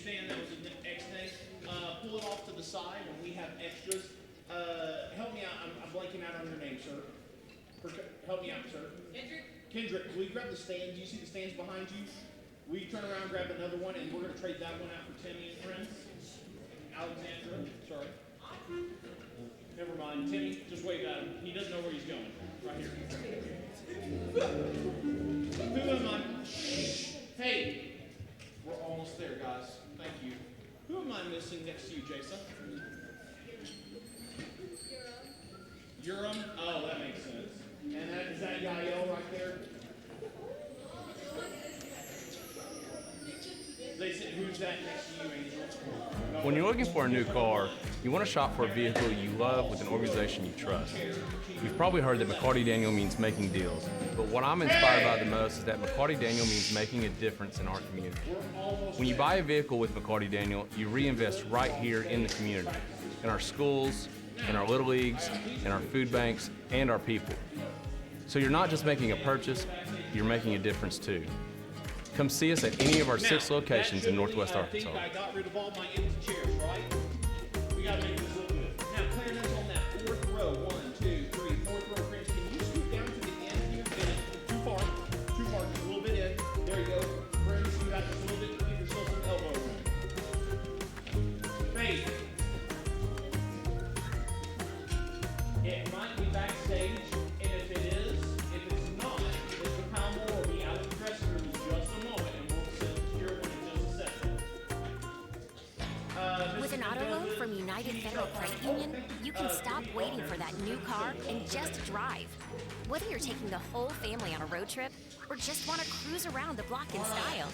stand, that was an X-Nay. Pull it off to the side, and we have extras. Help me out, I'm blanking out on your name, sir. Help me out, sir. Kendrick, will you grab the stands? Do you see the stands behind you? Will you turn around, grab another one, and we're going to trade that one out for Timmy and friends? Alexandra, sorry. Never mind, Timmy, just wave at him. He doesn't know where he's going. Right here. Who am I? Hey, we're almost there, guys. Thank you. Who am I missing next to you, Jason? Urim? Oh, that makes sense. And is that Yael right there? They said, who's that next to you, Angel? When you're looking for a new car, you want to shop for a vehicle you love with an organization you trust. You've probably heard that McCarty Daniel means making deals, but what I'm inspired by the most is that McCarty Daniel means making a difference in our community. When you buy a vehicle with McCarty Daniel, you reinvest right here in the community, in our schools, in our little leagues, in our food banks, and our people. So you're not just making a purchase, you're making a difference too. Come see us at any of our 6 locations in Northwest Arkansas. I got rid of all my empty chairs, right? We gotta make this look good. Now, clarinets on that 4th row. 1, 2, 3, 4th row. Friends, can you scoot down to the end here? Too far, just a little bit in. There you go. Friends, you got just a little bit to give yourself some elbow room. Faith. It might be backstage, and if it is, if it's not, Mr. Palmer will be out of the dressing room in just a moment, and we'll send it here in just a second. With an auto loan from United Federal Credit Union, you can stop waiting for that new car and just drive. Whether you're taking the whole family on a road trip or just want to cruise around the block in style,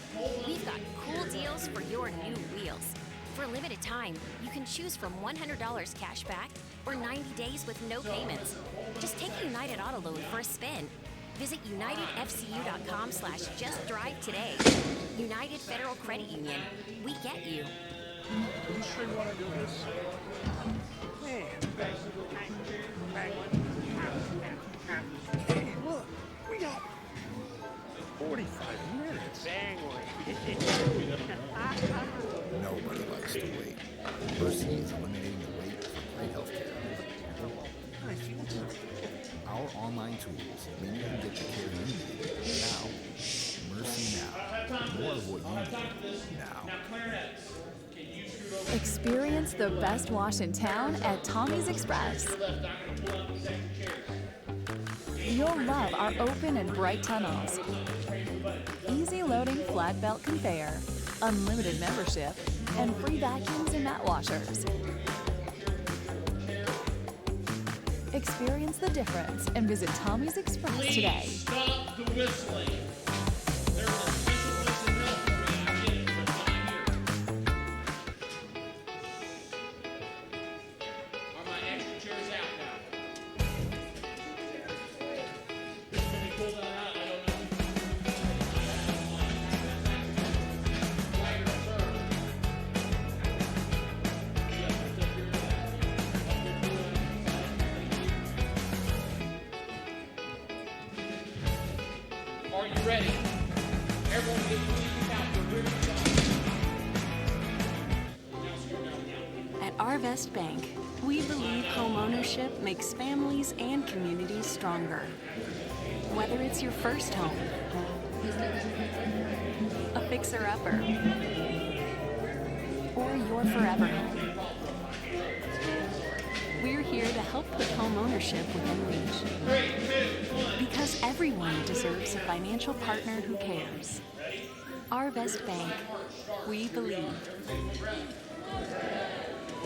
we've got cool deals for your new wheels. For a limited time, you can choose from $100 cash back or 90 days with no payments. Just take a United Auto Loan for a spin. Visit unitedfcu.com/justdrive today. United Federal Credit Union. We get you. Are you sure you want to do this? Man. Hey, look, we got 45 minutes. Nobody likes to wait. Mercy is eliminating the wait for great health care. Our online tools mean you can get the care you need now. Mercy Now. More of what you need now. Experience the best wash in town at Tommy's Express. You'll love our open and bright tunnels, easy loading flat belt conveyor, unlimited membership, and free vacuums and mat washers. Experience the difference and visit Tommy's Express today. Stop the whistling. There's a special place in hell for me. I get it, but not here. Are my extra chairs out now? Can you pull that out? I don't know. Later, sir. Yes, it's up here. Are you ready? Everyone get please out. We're ready to go. Now scoot down now. At HAR-BER Bank, we believe homeownership makes families and communities stronger. Whether it's your first home, a fixer-upper, or your forever home, we're here to help put homeownership within reach. 3, 2, 1. Because everyone deserves a financial partner who cares. HAR-BER Bank, we believe.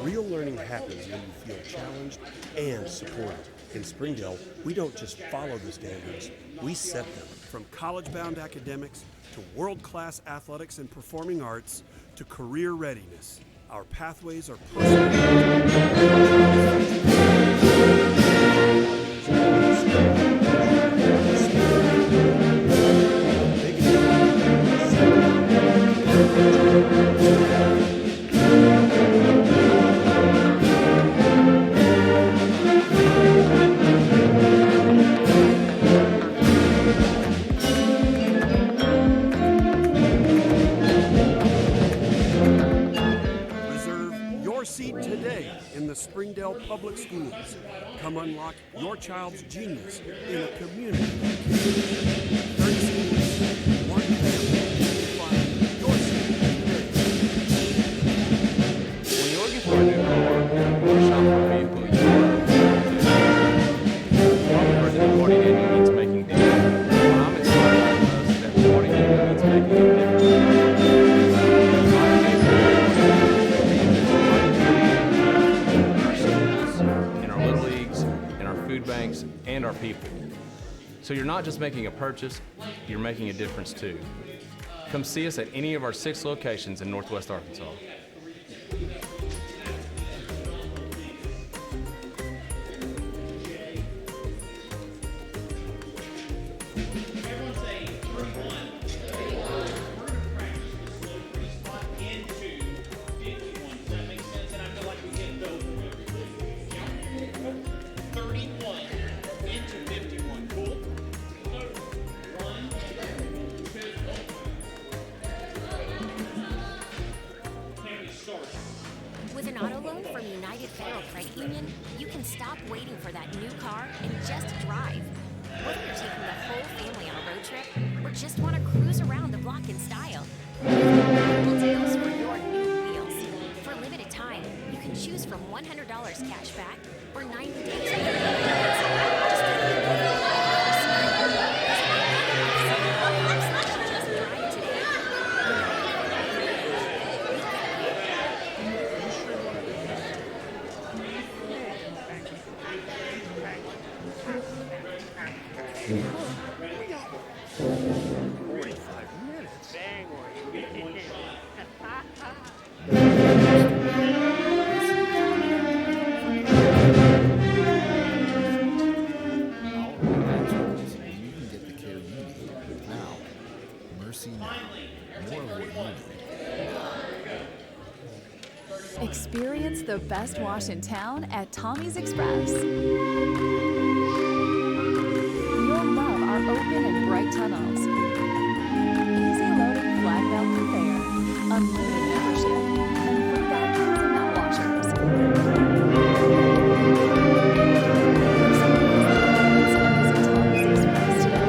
Real learning happens when you feel challenged and supported. In Springdale, we don't just follow the standards, we set them. From college-bound academics to world-class athletics and performing arts to career readiness, our pathways are personal. your seat today in the Springdale Public Schools. Come unlock your child's genius in a community that cares. 30 schools, one family. Find your seat today. When you're looking for a new car, you want to shop for a vehicle you love. You've probably heard that McCarty Daniel means making deals. What I'm inspired by the most is that McCarty Daniel means making a difference. In our little leagues, in our food banks, and our people. So you're not just making a purchase, you're making a difference too. Come see us at any of our 6 locations in Northwest Arkansas. Everyone say 31. We're going to practice the slow free spot into 51. Does that make sense? And I feel like we get those from everything. Yeah. 31 into 51. Cool? 1, 2, Can we start? With an auto loan from United Federal Credit Union, you can stop waiting for that new car and just drive. Whether you're taking the whole family on a road trip or just want to cruise around the block in style, we'll deals for your new wheels. For a limited time, you can choose from $100 cash back or 90 days of just drive today. We got 45 minutes. You can get the care you need now. Mercy now. More of what you need. Experience the best wash in town at Tommy's Express. You'll love our open and bright tunnels. Easy loading flat belt conveyor, unlimited membership, and free vacuums and mat washers. Visit Tommy's Express today.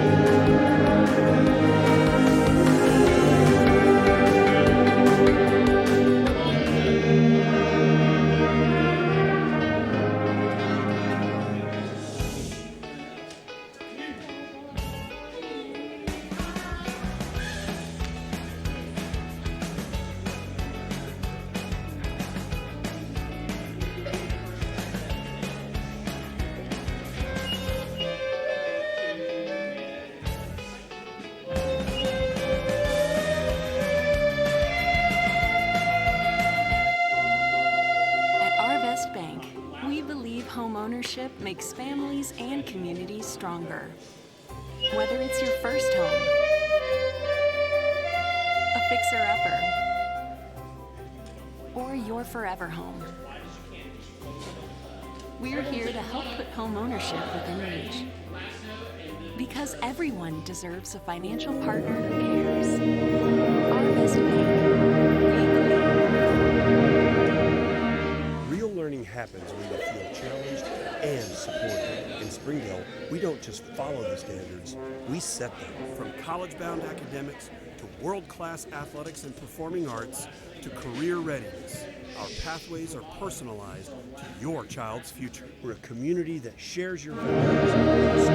Homeownership makes families and communities stronger. Whether it's your first home, a fixer-upper, or your forever home, we're here to help put homeownership within reach. Because everyone deserves a financial partner who cares. Harvest Bank. Real learning happens when you feel challenged and supported. In Springdale, we don't just follow the standards, we set them. From college-bound academics to world-class athletics and performing arts to career readiness, our pathways are personalized to your child's future. We're a community that shares your values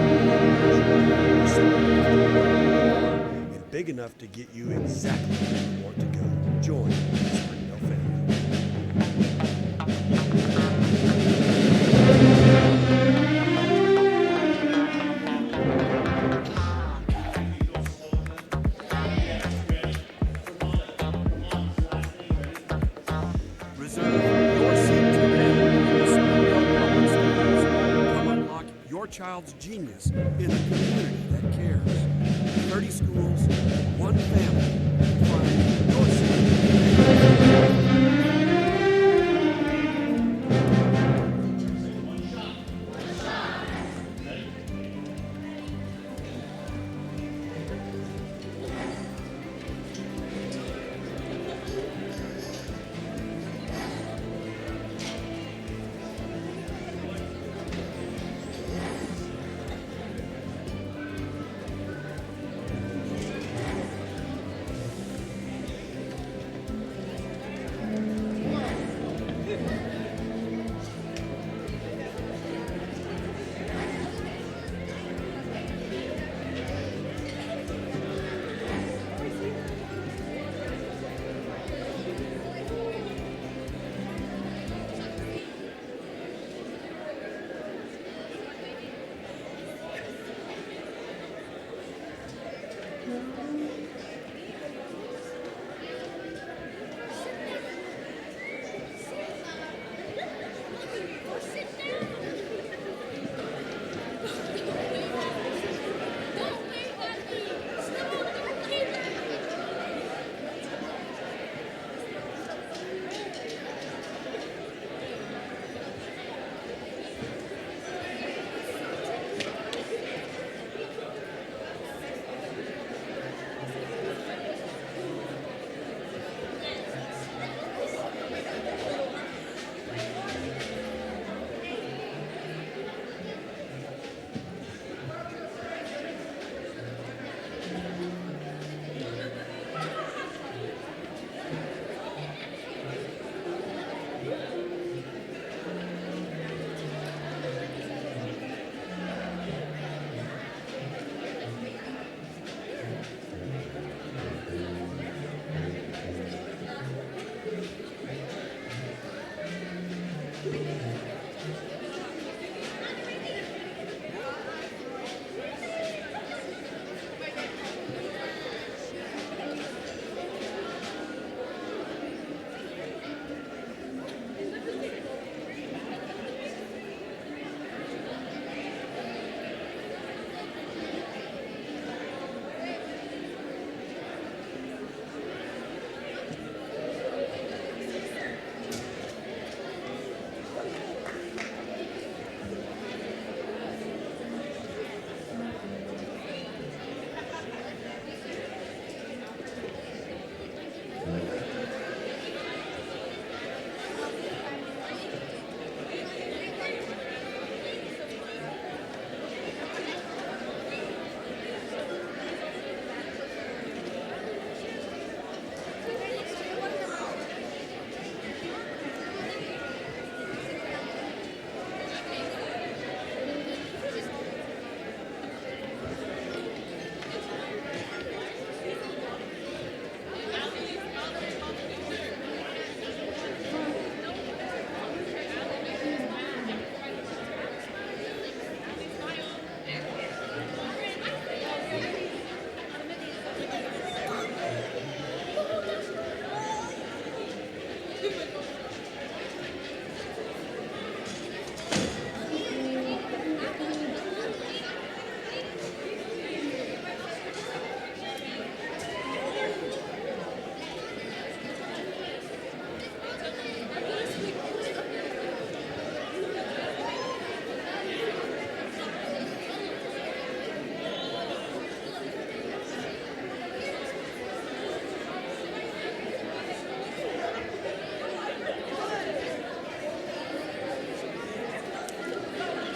and big enough to get you exactly where you want to go. Join the Springdale family. Child's genius in a community that cares. 30 schools, one family. Find your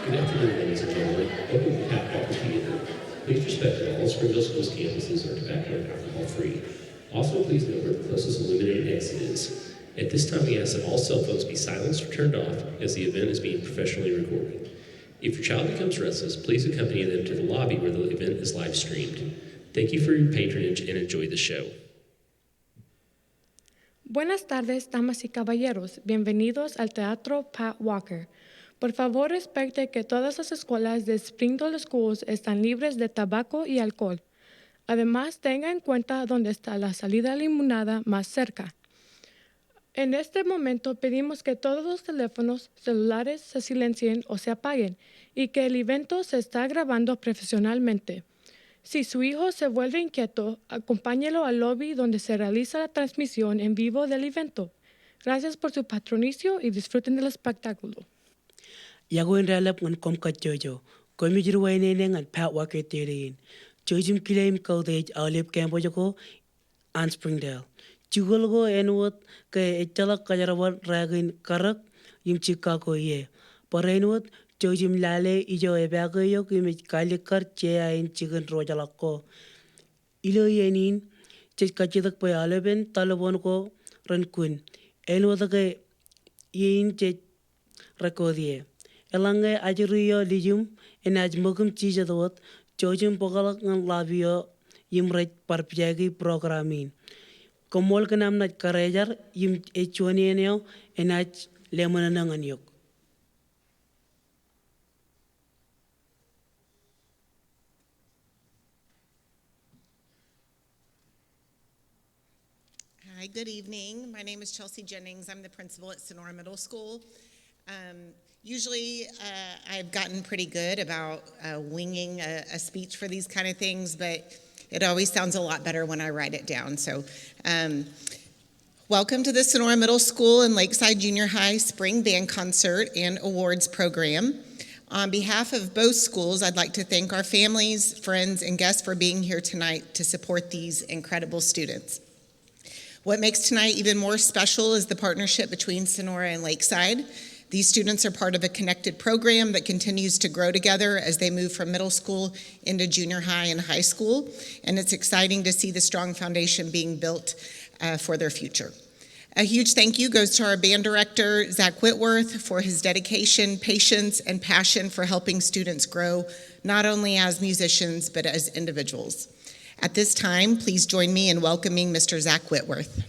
Good afternoon, ladies and gentlemen. Welcome to HAR-BER Theater. Please respect that all Springdale Schools campuses are tobacco and alcohol free. Also, please know where the closest illuminated exit is. At this time, we ask that all cell phones be silenced or turned off as the event is being professionally recorded. If your child becomes restless, please accompany them to the lobby where the event is live streamed. Thank you for your patronage and enjoy the show. Buenas tardes, damas y caballeros. Bienvenidos al Teatro Pat Walker. Por favor, respete que todas las escuelas de Springdale Schools están libres de tabaco y alcohol. Además, tenga en cuenta dónde está la salida limonada más cerca. En este momento pedimos que todos los teléfonos celulares se silencien o se apaguen y que el evento se está grabando profesionalmente. Si su hijo se vuelve inquieto, acompáñelo al lobby donde se realiza la transmisión en vivo del evento. Gracias por su patronicio y disfruten del espectáculo. Yagoin ralap ngan kom ka jojo. Komi jiru waine ngan Pat Walker Theater. Jojim kilaim kaudej alip campo joko an Springdale. Chugolgo enwot ke echala kajarawat ragin karak yim Chicago ye. Parenwot Jojim lale ijo ebago yok yim kalikar che ain chicken rojalako. Ilo yenin chech kachidak pa aleben talabon ko rankun. Enwot ke yin chech rakodie. Elange ajuriyo lijum en ajmugum chijadot Jojim pogalak ngan labio yim rech parpjagi programin. Komol kenam nat karejar yim echuani eneo en aj lemonanangan yok. Hi, good evening. My name is Chelsea Jennings. I'm the principal at Sonora Middle School. Usually I've gotten pretty good about winging a speech for these kind of things, but it always sounds a lot better when I write it down. So welcome to the Sonora Middle School and Lakeside Junior High Spring Band Concert and Awards Program. On behalf of both schools, I'd like to thank our families, friends, and guests for being here tonight to support these incredible students. What makes tonight even more special is the partnership between Sonora and Lakeside. These students are part of a connected program that continues to grow together as they move from middle school into junior high and high school, and it's exciting to see the strong foundation being built for their future. A huge thank you goes to our band director, Zach Whitworth, for his dedication, patience, and passion for helping students grow, not only as musicians, but as individuals. At this time, please join me in welcoming Mr. Zach Whitworth.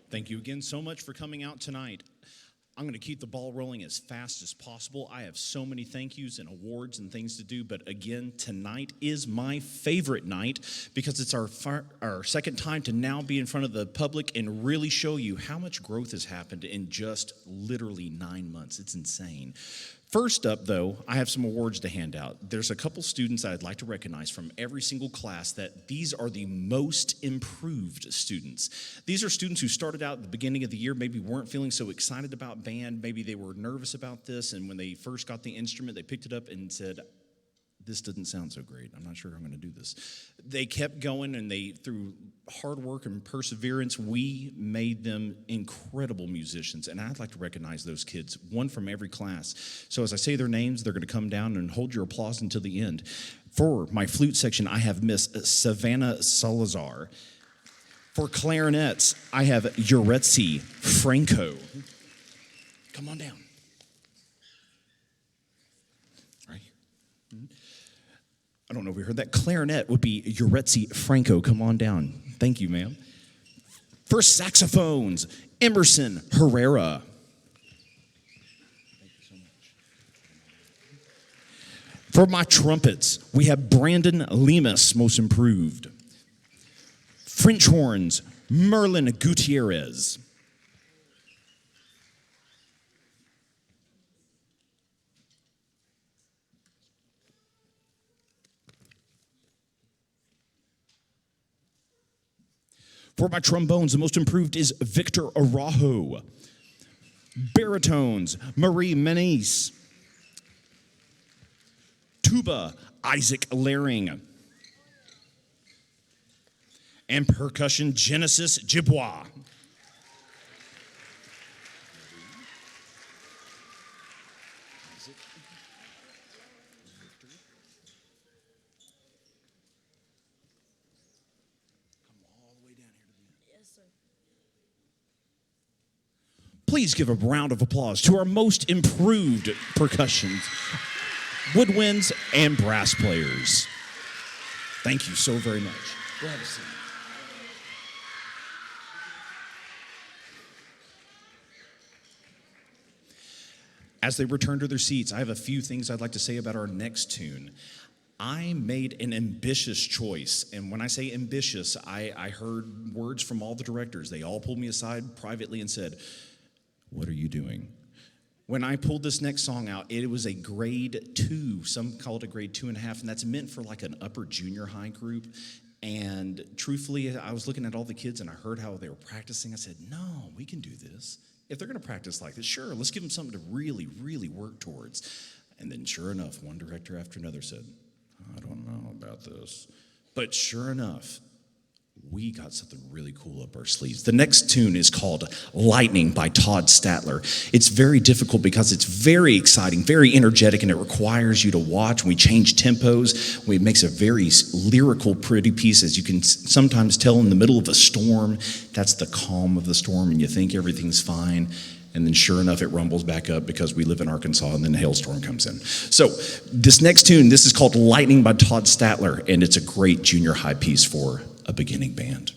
Thank you again so much for coming out tonight. I'm going to keep the ball rolling as fast as possible. I have so many thank yous and awards and things to do, but again, tonight is my favorite night because it's our second time to now be in front of the public and really show you how much growth has happened in just literally 9 months. It's insane. First up, though, I have some awards to hand out. There's a couple students I'd like to recognize from every single class that these are the most improved students. These are students who started out at the beginning of the year, maybe weren't feeling so excited about band, maybe they were nervous about this, and when they first got the instrument, they picked it up and said, this doesn't sound so great. I'm not sure I'm going to do this. They kept going, and through hard work and perseverance, we made them incredible musicians. And I'd like to recognize those kids, one from every class. So as I say their names, they're going to come down and hold your applause until the end. For my flute section, I have Miss Savannah Salazar. For clarinets, I have Yuretsi Franco. Come on down. I don't know if we heard that. Clarinet would be Yuretsi Franco. Come on down. Thank you, ma'am. For saxophones, Emerson Herrera. Thank you so much. For my trumpets, we have Brandon Lemus, most improved. French horns, Merlin Gutierrez. For my trombones, the most improved is Victor Araujo. Baritones, Marie Menis. Tuba, Isaac Laring. And percussion, Genesis Gibois. Please give a round of applause to our most improved percussions, woodwinds, and brass players. Thank you so very much. Go have a seat. As they return to their seats, I have a few things I'd like to say about our next tune. I made an ambitious choice, and when I say ambitious, I heard words from all the directors. They all pulled me aside privately and said, "What are you doing?" When I pulled this next song out, it was a grade 2. Some call it a grade 2.5, and that's meant for like an upper junior high group. And truthfully, I was looking at all the kids and I heard how they were practicing. I said, no, we can do this. If they're going to practice like this, sure, let's give them something to really, really work towards. And then sure enough, one director after another said, I don't know about this. But sure enough, we got something really cool up our sleeves. The next tune is called Lightning by Todd Statler. It's very difficult because it's very exciting, very energetic, and it requires you to watch. We change tempos. It makes a very lyrical, pretty piece, as you can sometimes tell in the middle of a storm. That's the calm of the storm, and you think everything's fine. And then sure enough, it rumbles back up because we live in Arkansas, and then a hailstorm comes in. So this next tune, this is called Lightning by Todd Statler, and it's a great junior high piece for a beginning band.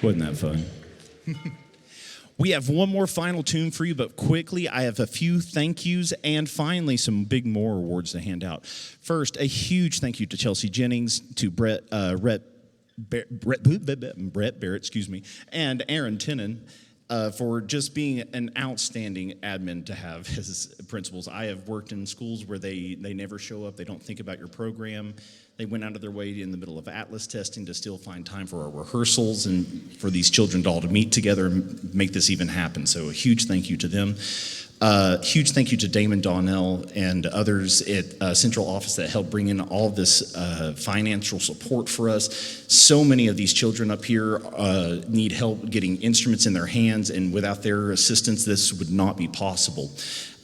Wasn't that fun? We have one more final tune for you, but quickly, I have a few thank yous and finally some big more awards to hand out. First, a huge thank you to Chelsea Jennings, to Brett Barrett, and Aaron Tennant for just being an outstanding admin to have as principals. I have worked in schools where they never show up, they don't think about your program. They went out of their way in the middle of Atlas testing to still find time for our rehearsals and for these children to all to meet together and make this even happen. So a huge thank you to them. Huge thank you to Damon Donnell and others at Central Office that helped bring in all this financial support for us. So many of these children up here need help getting instruments in their hands, and without their assistance, this would not be possible.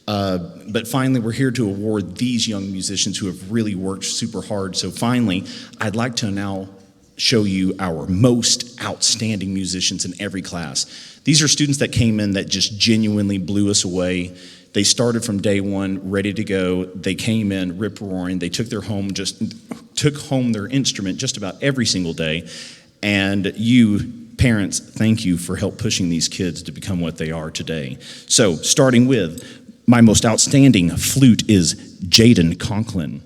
But finally, we're here to award these young musicians who have really worked super hard. So finally, I'd like to now show you our most outstanding musicians in every class. These are students that came in that just genuinely blew us away. They started from day one, ready to go. They came in rip-roaring. They took home their instrument just about every single day. And you, parents, thank you for help pushing these kids to become what they are today. So, starting with my most outstanding flute is Jaden Conklin.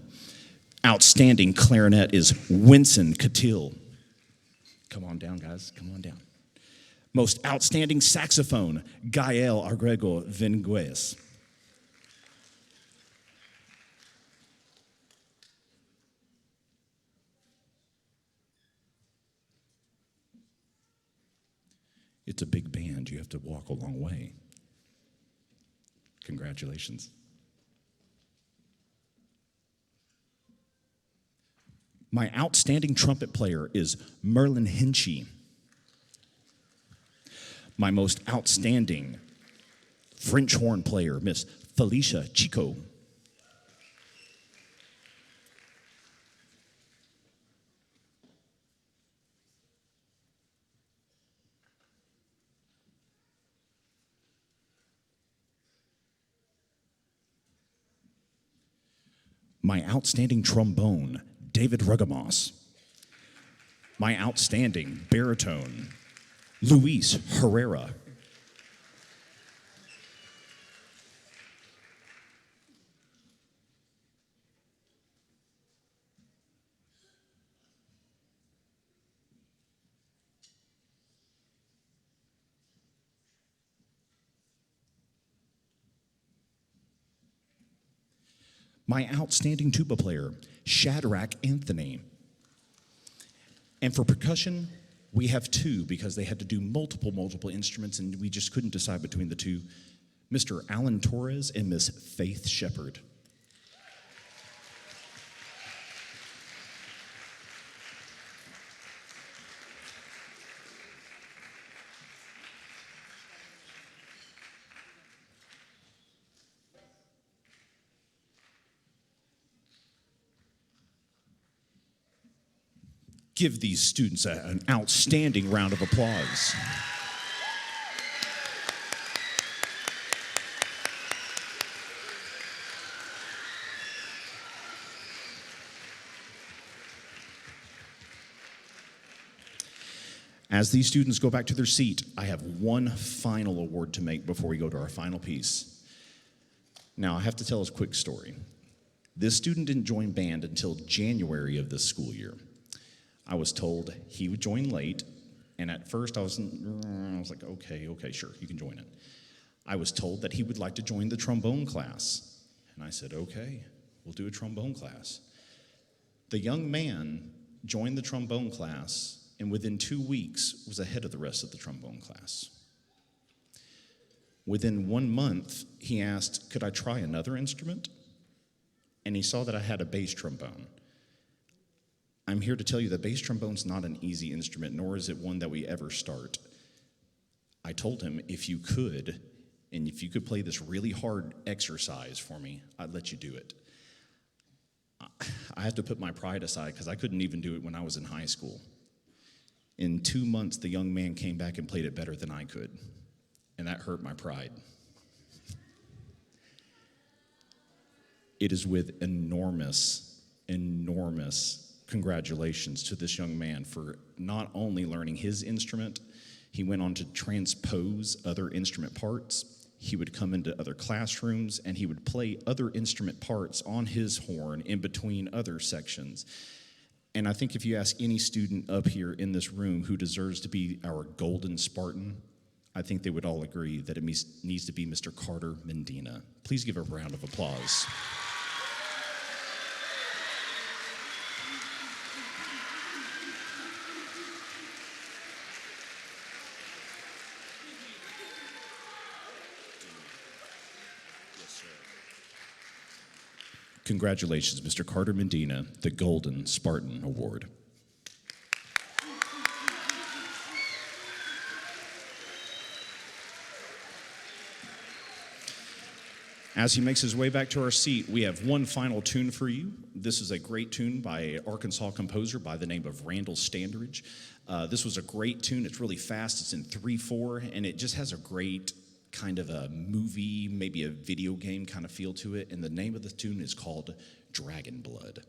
Outstanding clarinet is Winston Catil. Come on down, guys. Come on down. Most outstanding saxophone, Gael Agrego Vengues. It's a big band. You have to walk a long way. Congratulations. My outstanding trumpet player is Merlin Hinchy. My most outstanding French horn player, Miss Felicia Chico. My outstanding trombone, David Rugamos. My outstanding baritone, Luis Herrera. My outstanding tuba player, Shadrach Anthony. And for percussion, we have two because they had to do multiple instruments and we just couldn't decide between the two. Mr. Alan Torres and Miss Faith Shepard. Give these students an outstanding round of applause. As these students go back to their seat, I have one final award to make before we go to our final piece. Now, I have to tell a quick story. This student didn't join band until January of this school year. I was told he would join late, and at first I was like, okay, sure, you can join it. I was told that he would like to join the trombone class, and I said, okay, we'll do a trombone class. The young man joined the trombone class, and within 2 weeks was ahead of the rest of the trombone class. Within 1 month, he asked, could I try another instrument? And he saw that I had a bass trombone. I'm here to tell you that bass trombone's not an easy instrument, nor is it one that we ever start. I told him if you could play this really hard exercise for me, I'd let you do it. I have to put my pride aside because I couldn't even do it when I was in high school. In 2 months, the young man came back and played it better than I could, and that hurt my pride. It is with enormous congratulations to this young man for not only learning his instrument, he went on to transpose other instrument parts. He would come into other classrooms and he would play other instrument parts on his horn in between other sections. And I think if you ask any student up here in this room who deserves to be our golden Spartan, I think they would all agree that it needs to be Mr. Carter Mendina. Please give a round of applause. Congratulations, Mr. Carter Mendina, the Golden Spartan Award. As he makes his way back to our seat, we have one final tune for you. This is a great tune by an Arkansas composer by the name of Randall Standridge. This was a great tune. It's really fast. It's in 3/4, and it just has a great kind of a movie, maybe a video game kind of feel to it. And the name of the tune is called Dragon Blood.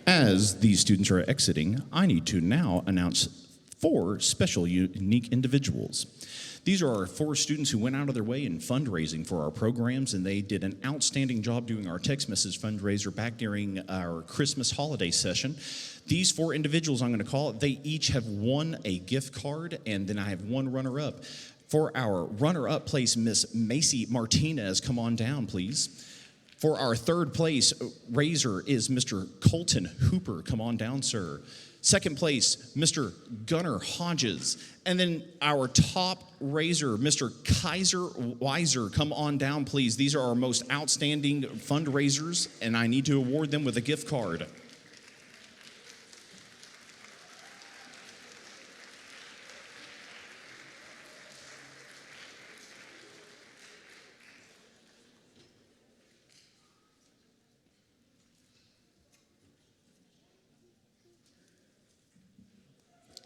As these students are exiting, I need to now announce 4 special unique individuals. These are our 4 students who went out of their way in fundraising for our programs, and they did an outstanding job doing our text message fundraiser back during our Christmas holiday session. These 4 individuals I'm going to call, they each have won a gift card, and then I have one runner-up. For our runner-up place, Miss Macy Martinez, come on down, please. For our 3rd place raiser is Mr. Colton Hooper. Come on down, sir. 2nd place, Mr. Gunnar Hodges. And then our top raiser, Mr. Kaiser Weiser. Come on down, please. These are our most outstanding fundraisers, and I need to award them with a gift card.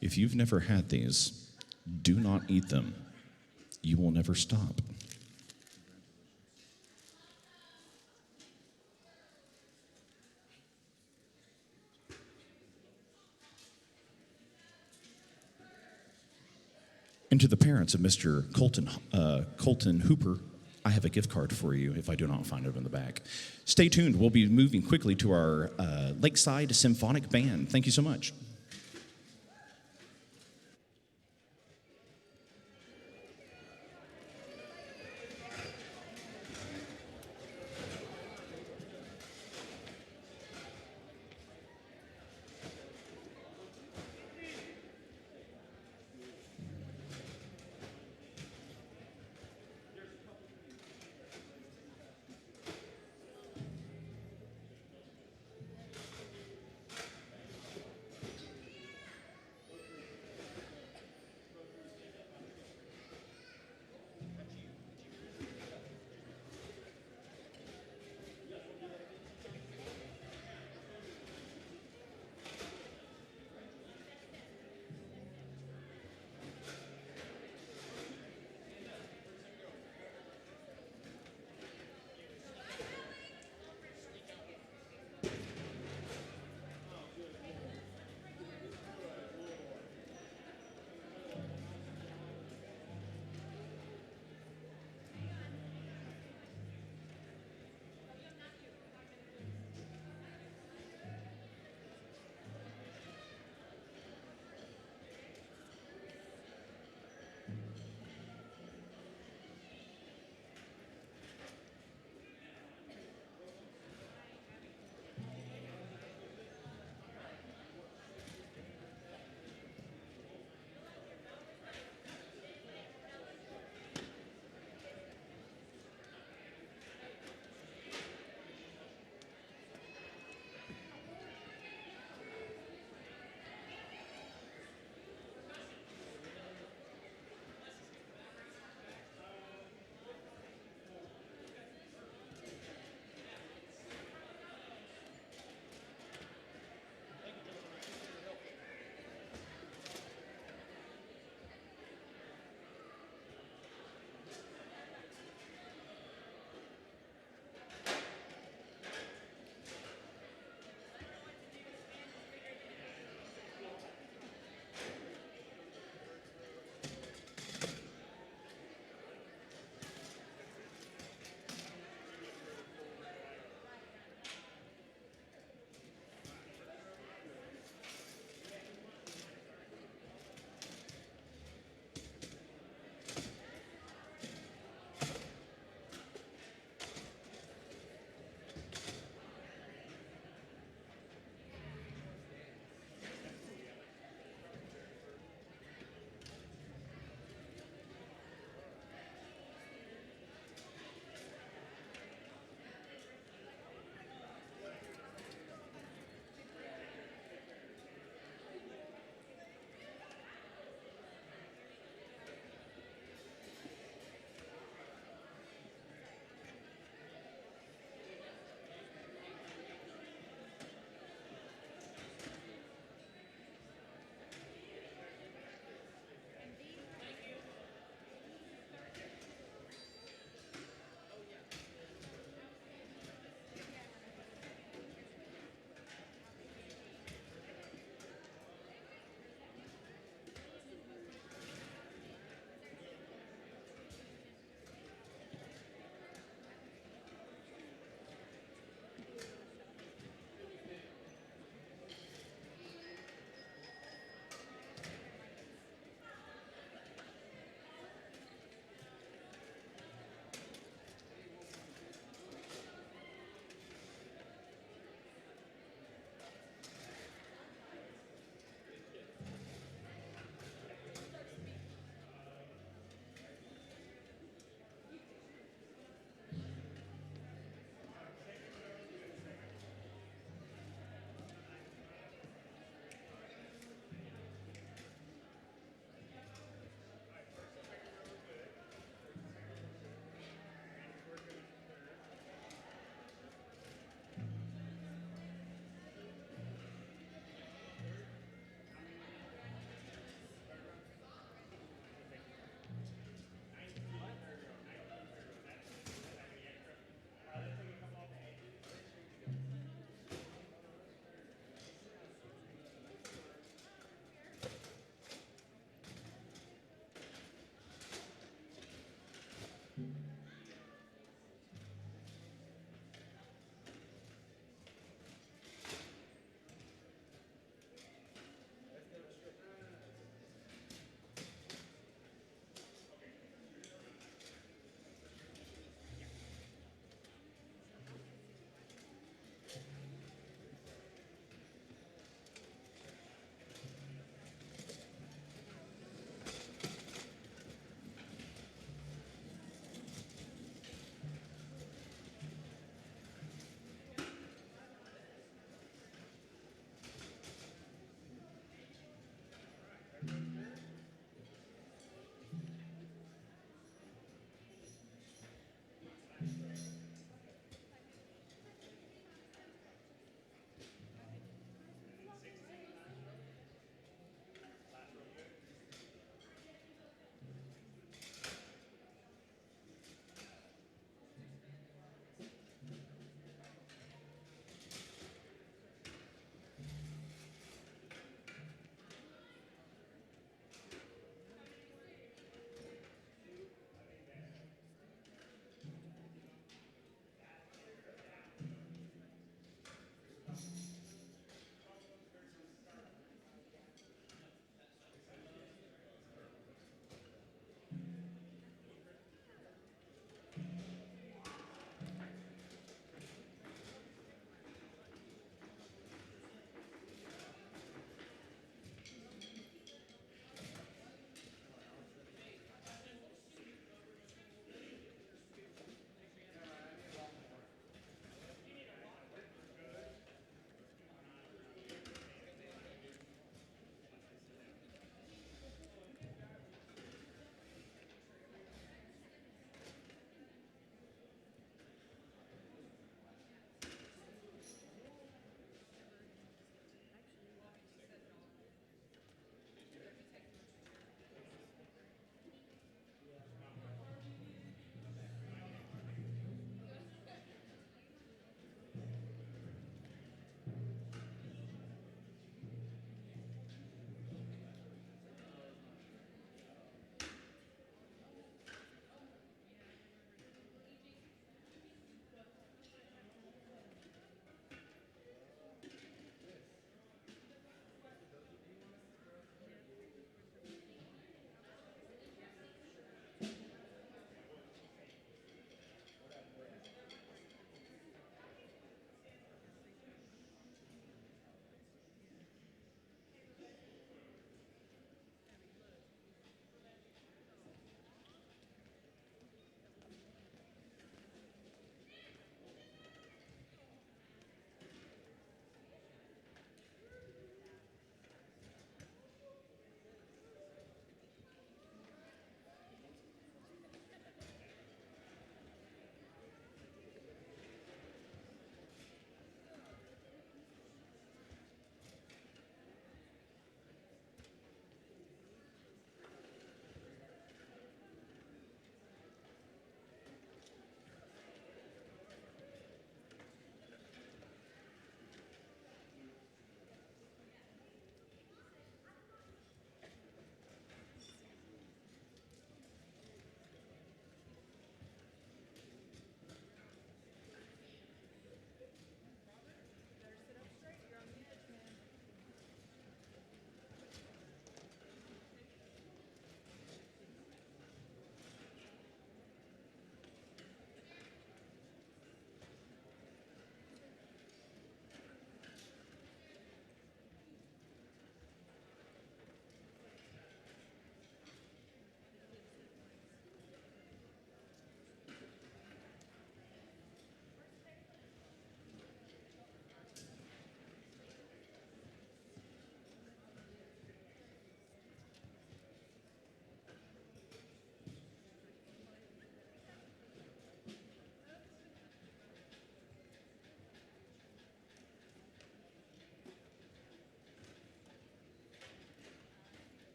If you've never had these, do not eat them. You will never stop. And to the parents of Mr. Colton Hooper, I have a gift card for you if I do not find it in the back. Stay tuned. We'll be moving quickly to our Lakeside Symphonic Band. Thank you so much.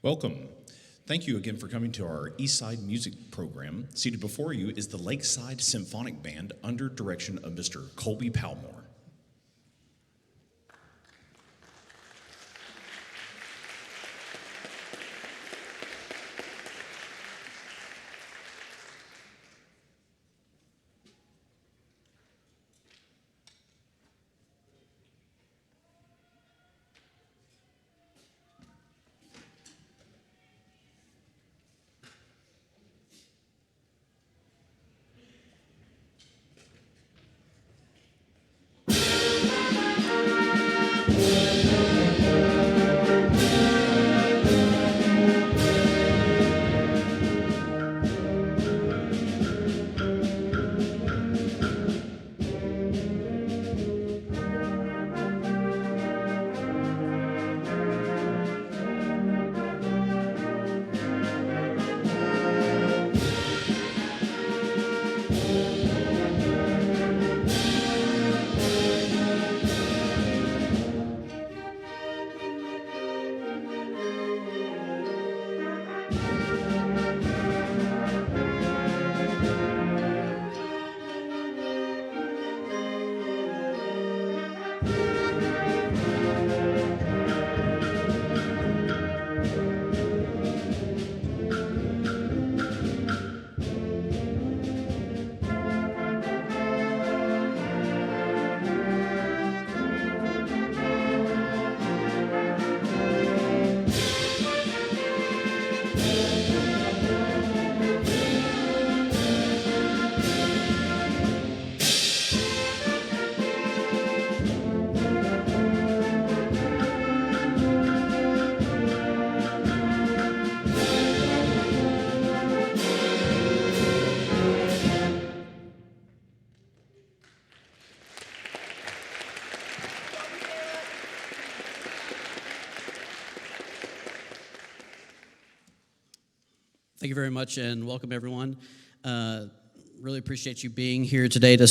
Welcome. Thank you again for coming to our Eastside Music program. Seated before you is the Lakeside Symphonic Band under direction of Mr. Colby Palmore. Thank you very much, and welcome, everyone. Really appreciate you being here today to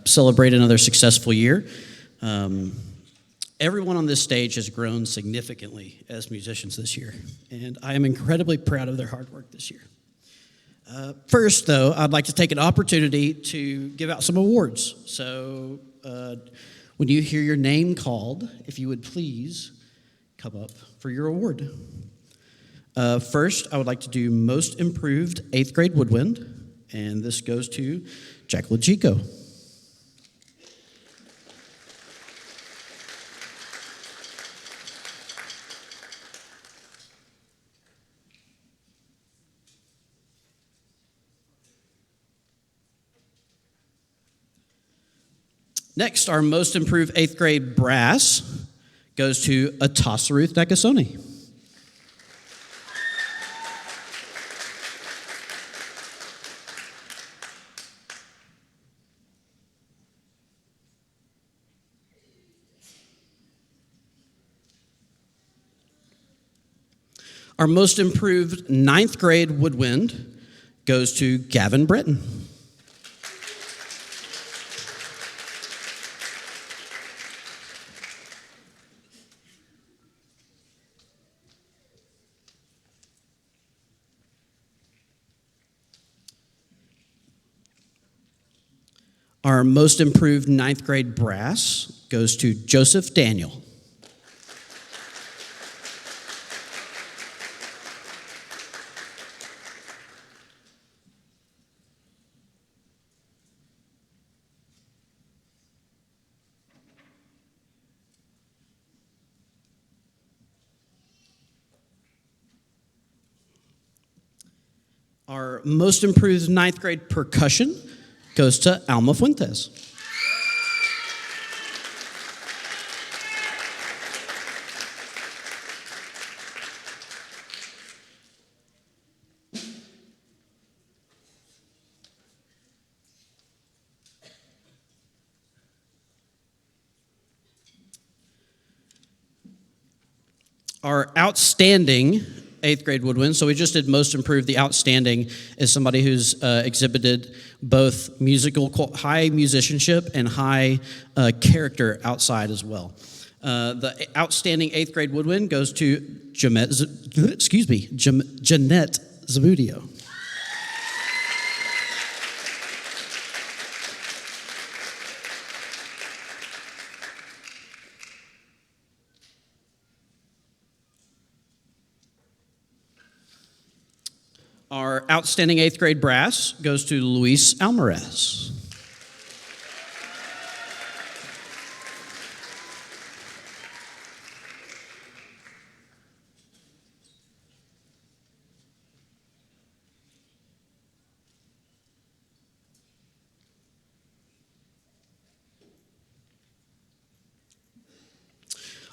celebrate another successful year. Everyone on this stage has grown significantly as musicians this year, and I am incredibly proud of their hard work this year. First, though, I'd like to take an opportunity to give out some awards. So when you hear your name called, if you would please come up for your award. First, I would like to do Most Improved 8th Grade Woodwind, and this goes to Jack Lachico. Next, our Most Improved 8th Grade Brass goes to Atasaruth Nakasone. Our Most Improved 9th Grade Woodwind goes to Gavin Britton. Our Most Improved 9th Grade Brass goes to Joseph Daniel. Our Most Improved 9th Grade Percussion goes to Alma Fuentes. Our outstanding 8th grade woodwind. So we just did Most Improved. The outstanding is somebody who's exhibited both high musicianship and high character outside as well. The outstanding 8th grade woodwind goes to Jeanette Zabudio. Our outstanding 8th grade brass goes to Luis Alvarez.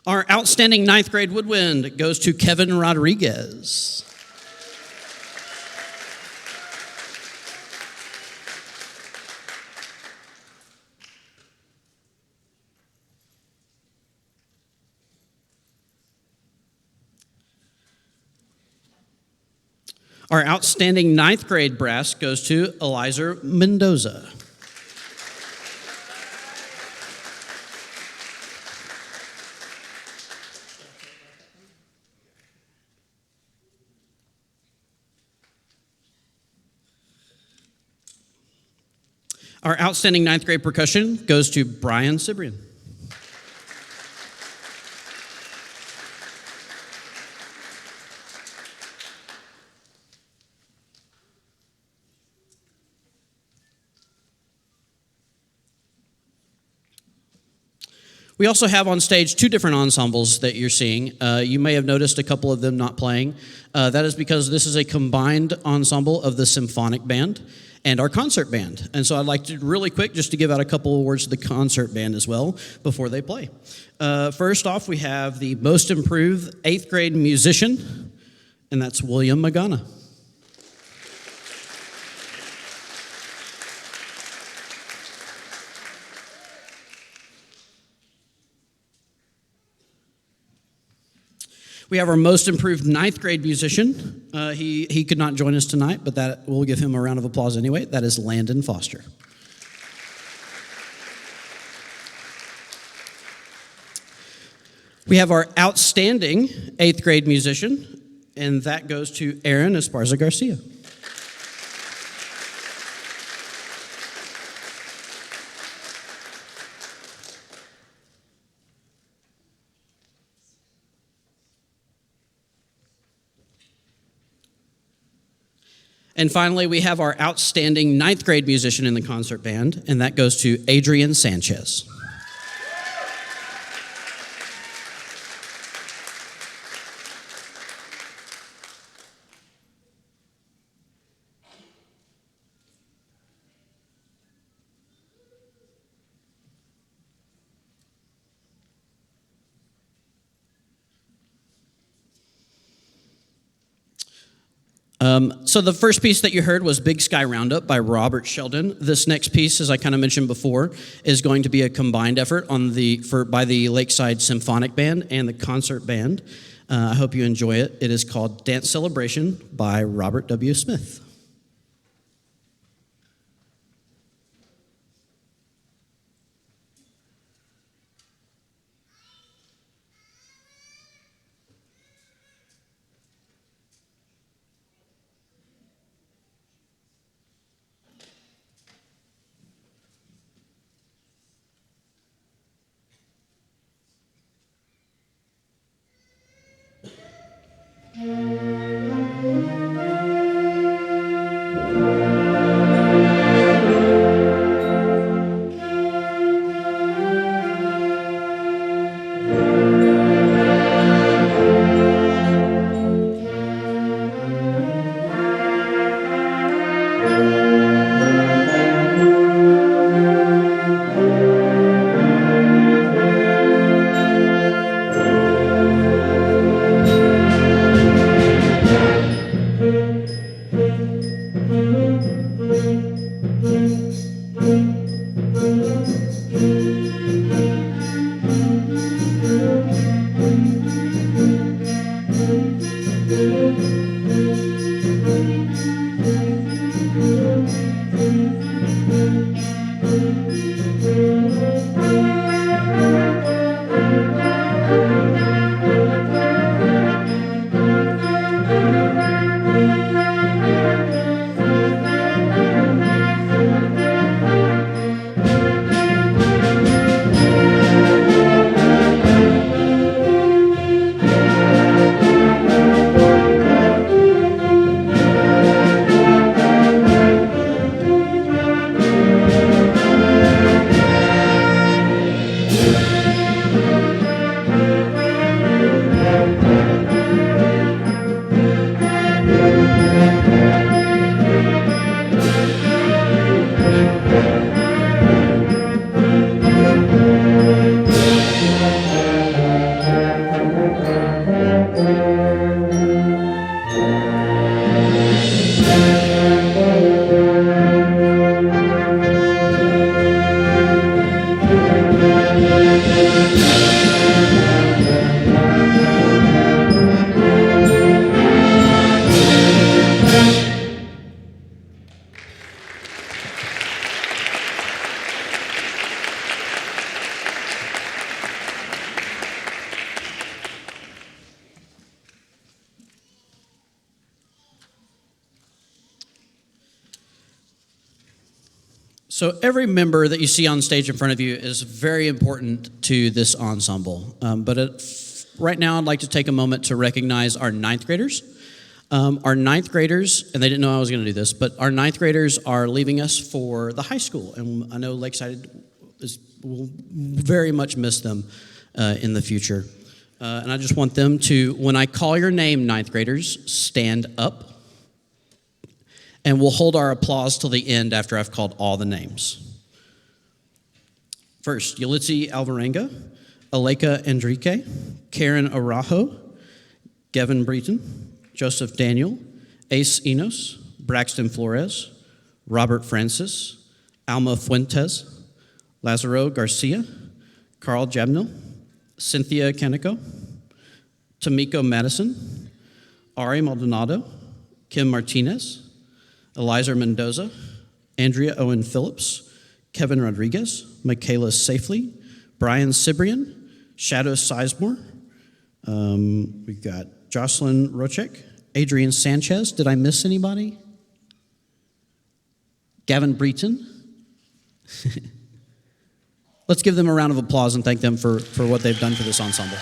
Our outstanding 9th grade woodwind goes to Kevin Rodriguez. Our outstanding 9th grade brass goes to Eliza Mendoza. Our outstanding 9th grade percussion goes to Brian Cibrian. We also have on stage 2 different ensembles that you're seeing. You may have noticed a couple of them not playing. That is because this is a combined ensemble of the Symphonic band and our concert band. And so I'd like to really quick just to give out a couple of words to the concert band as well before they play. First off, we have the most improved 8th grade musician, and that's William Magana. We have our most improved 9th grade musician. He could not join us tonight, but we'll give him a round of applause anyway. That is Landon Foster. We have our outstanding 8th grade musician, and that goes to Aaron Esparza Garcia. And finally, we have our outstanding 9th grade musician in the concert band, and that goes to Adrian Sanchez. So the first piece that you heard was Big Sky Roundup by Robert Sheldon. This next piece, as I kind of mentioned before, is going to be a combined effort by the Lakeside Symphonic Band and the concert band. I hope you enjoy it. It is called Dance Celebration by Robert W. Smith. So every member that you see on stage in front of you is very important to this ensemble. Right now, I'd like to take a moment to recognize our ninth graders. Our ninth graders, and they didn't know I was going to do this, but our ninth graders are leaving us for the high school, and I know Lakeside will very much miss them in the future. And I just want them to, when I call your name, ninth graders, stand up, and we'll hold our applause till the end after I've called all the names. First, Yulitzi Alvarenga, Aleka Enrique, Karen Arajo, Gavin Breton, Joseph Daniel, Ace Enos, Braxton Flores, Robert Francis, Alma Fuentes, Lazaro Garcia, Carl Jabnil, Cynthia Canico, Tamiko Madison, Ari Maldonado, Kim Martinez, Eliza Mendoza, Andrea Owen Phillips, Kevin Rodriguez, Michaela Safely, Brian Cibrian, Shadow Sizemore. We've got Jocelyn Rochek, Adrian Sanchez. Did I miss anybody? Gavin Breton. Let's give them a round of applause and thank them for what they've done for this ensemble.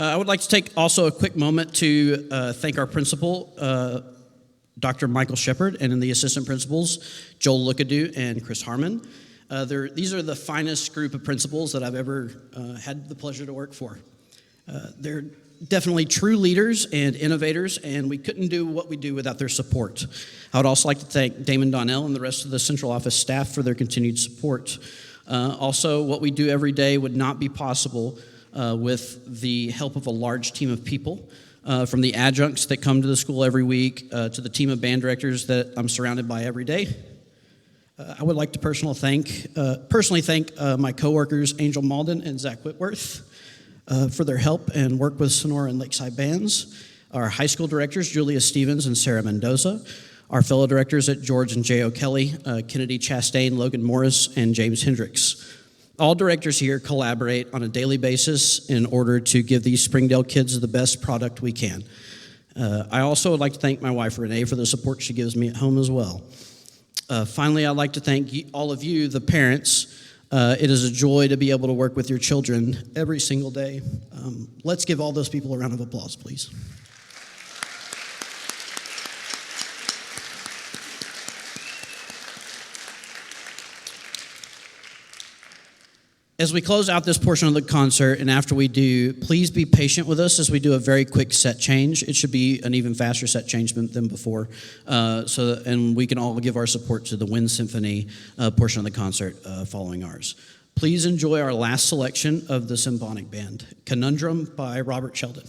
I would like to take also a quick moment to thank our principal, Dr. Michael Shepard, and the assistant principals, Joel Lookadoo and Chris Harmon. These are the finest group of principals that I've ever had the pleasure to work for. They're definitely true leaders and innovators, and we couldn't do what we do without their support. I would also like to thank Damon Donnell and the rest of the central office staff for their continued support. Also, what we do every day would not be possible with the help of a large team of people, from the adjuncts that come to the school every week to the team of band directors that I'm surrounded by every day. I would like to personally thank my coworkers Angel Malden and Zach Whitworth for their help and work with Sonora and Lakeside bands. Our high school directors Julia Stevens and Sarah Mendoza. Our fellow directors at George and J.O. Kelly, Kennedy Chastain, Logan Morris, and James Hendricks. All directors here collaborate on a daily basis in order to give these Springdale kids the best product we can. I also would like to thank my wife, Renee, for the support she gives me at home as well. Finally, I'd like to thank all of you, the parents. It is a joy to be able to work with your children every single day. Let's give all those people a round of applause, please. As we close out this portion of the concert, and after we do, please be patient with us as we do a very quick set change. It should be an even faster set change than before, and we can all give our support to the Wind Symphony portion of the concert following ours. Please enjoy our last selection of the Symphonic Band, Conundrum by Robert Sheldon.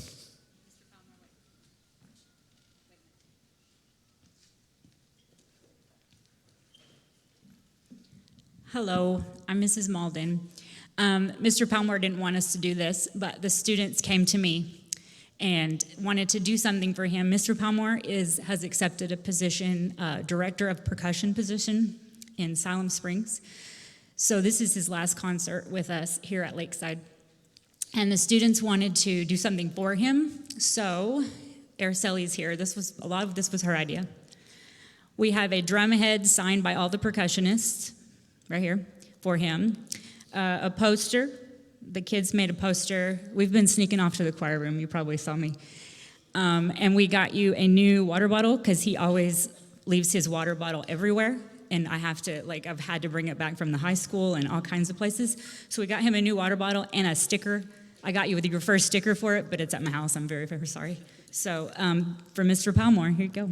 Hello, I'm Mrs. Malden. Mr. Palmer didn't want us to do this, but the students came to me and wanted to do something for him. Mr. Palmer has accepted a position, director of percussion position in Siloam Springs. So this is his last concert with us here at Lakeside. And the students wanted to do something for him, so Araceli's here. A lot of this was her idea. We have a drum head signed by all the percussionists right here for him. A poster. The kids made a poster. We've been sneaking off to the choir room. You probably saw me. And we got you a new water bottle because he always leaves his water bottle everywhere. And I've had to bring it back from the high school and all kinds of places. So we got him a new water bottle and a sticker. I got you with your first sticker for it, but it's at my house. I'm very, very sorry. So for Mr. Palmer, here you go.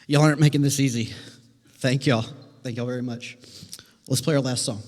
Y'all aren't making this easy. Thank y'all. Thank y'all very much. Let's play our last song.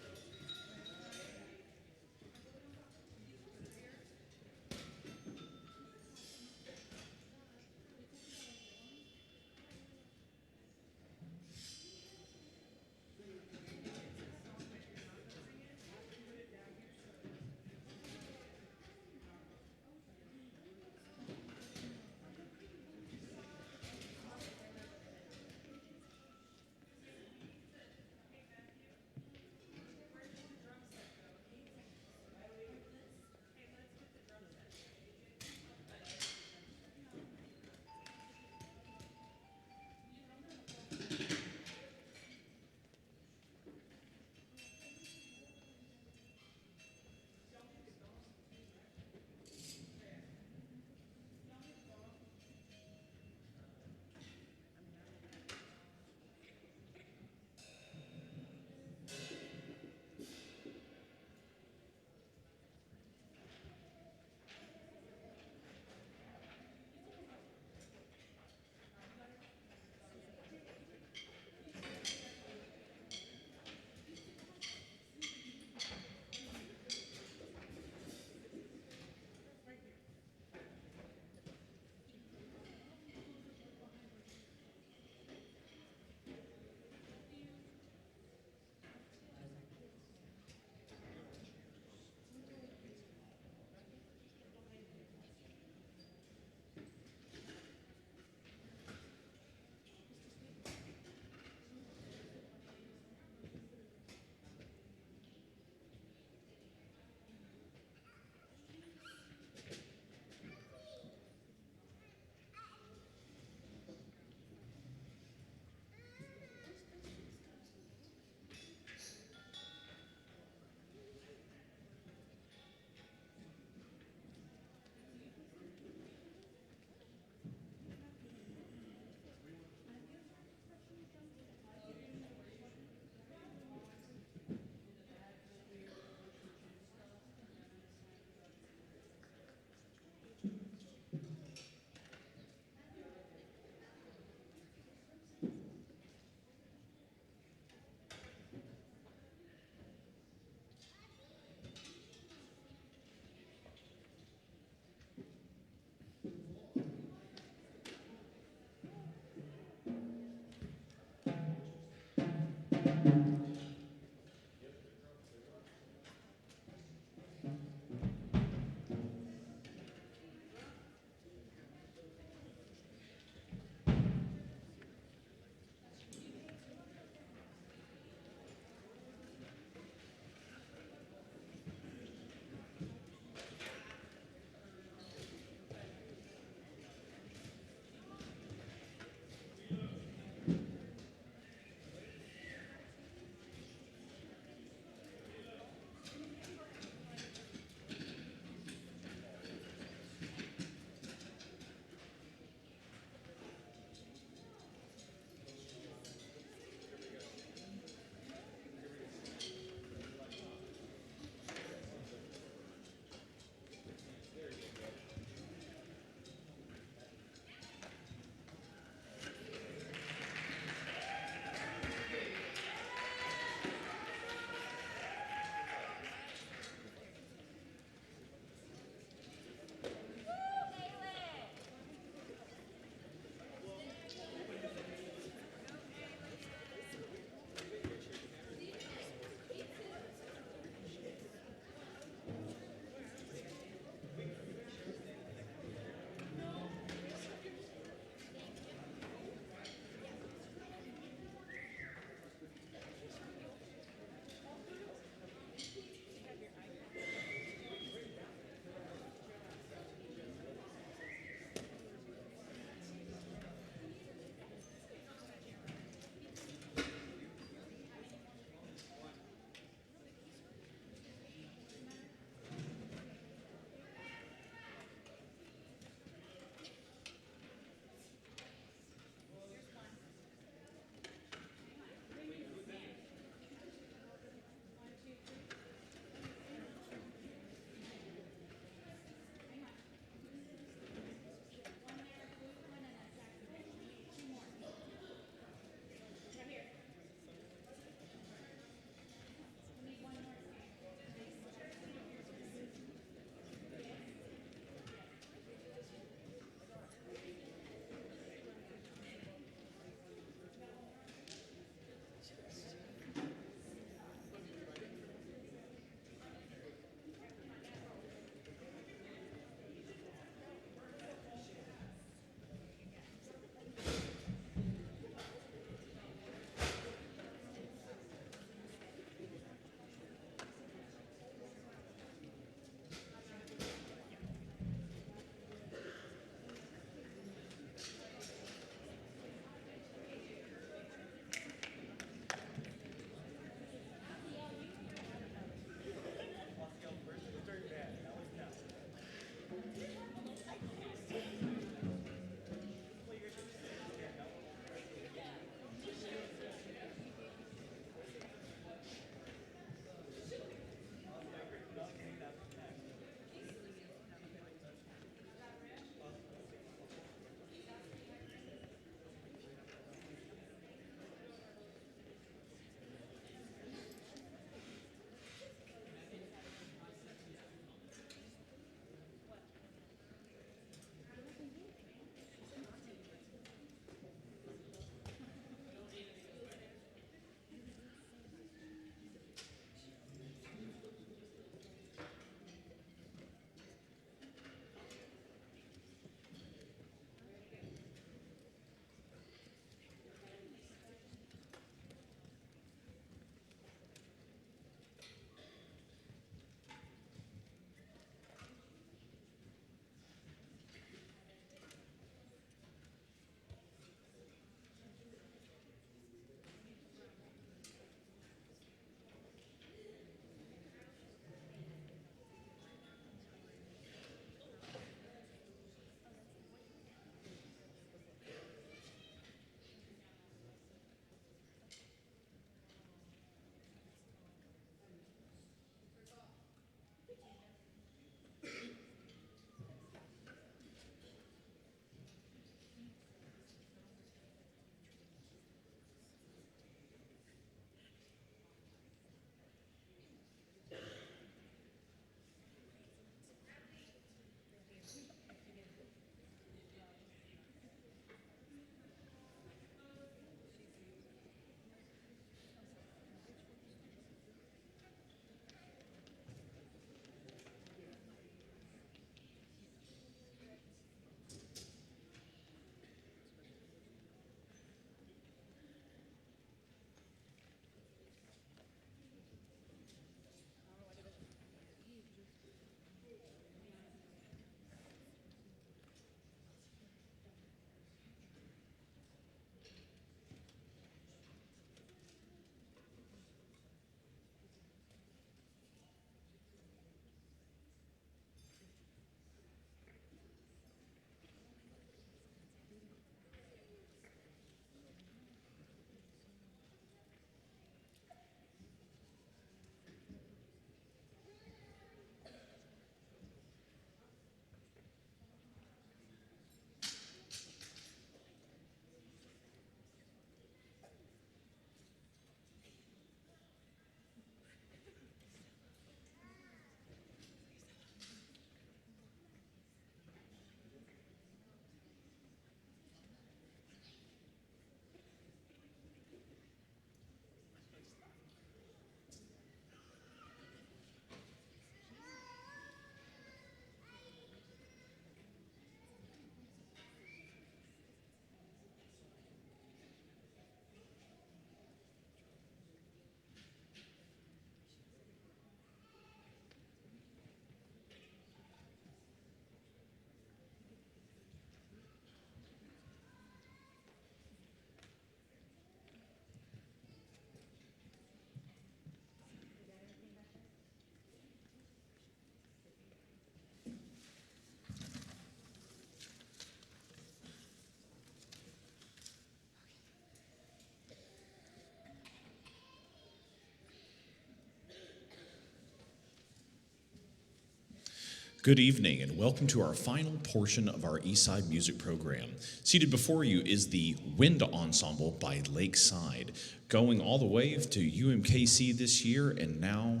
Good evening and welcome to our final portion of our Eastside Music Program. Seated before you is the Wind Ensemble by Lakeside, going all the way to UMKC this year and now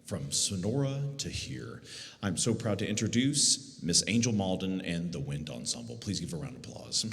from Sonora to here. I'm so proud to introduce Miss Angel Malden and the Wind Ensemble. Please give a round of applause.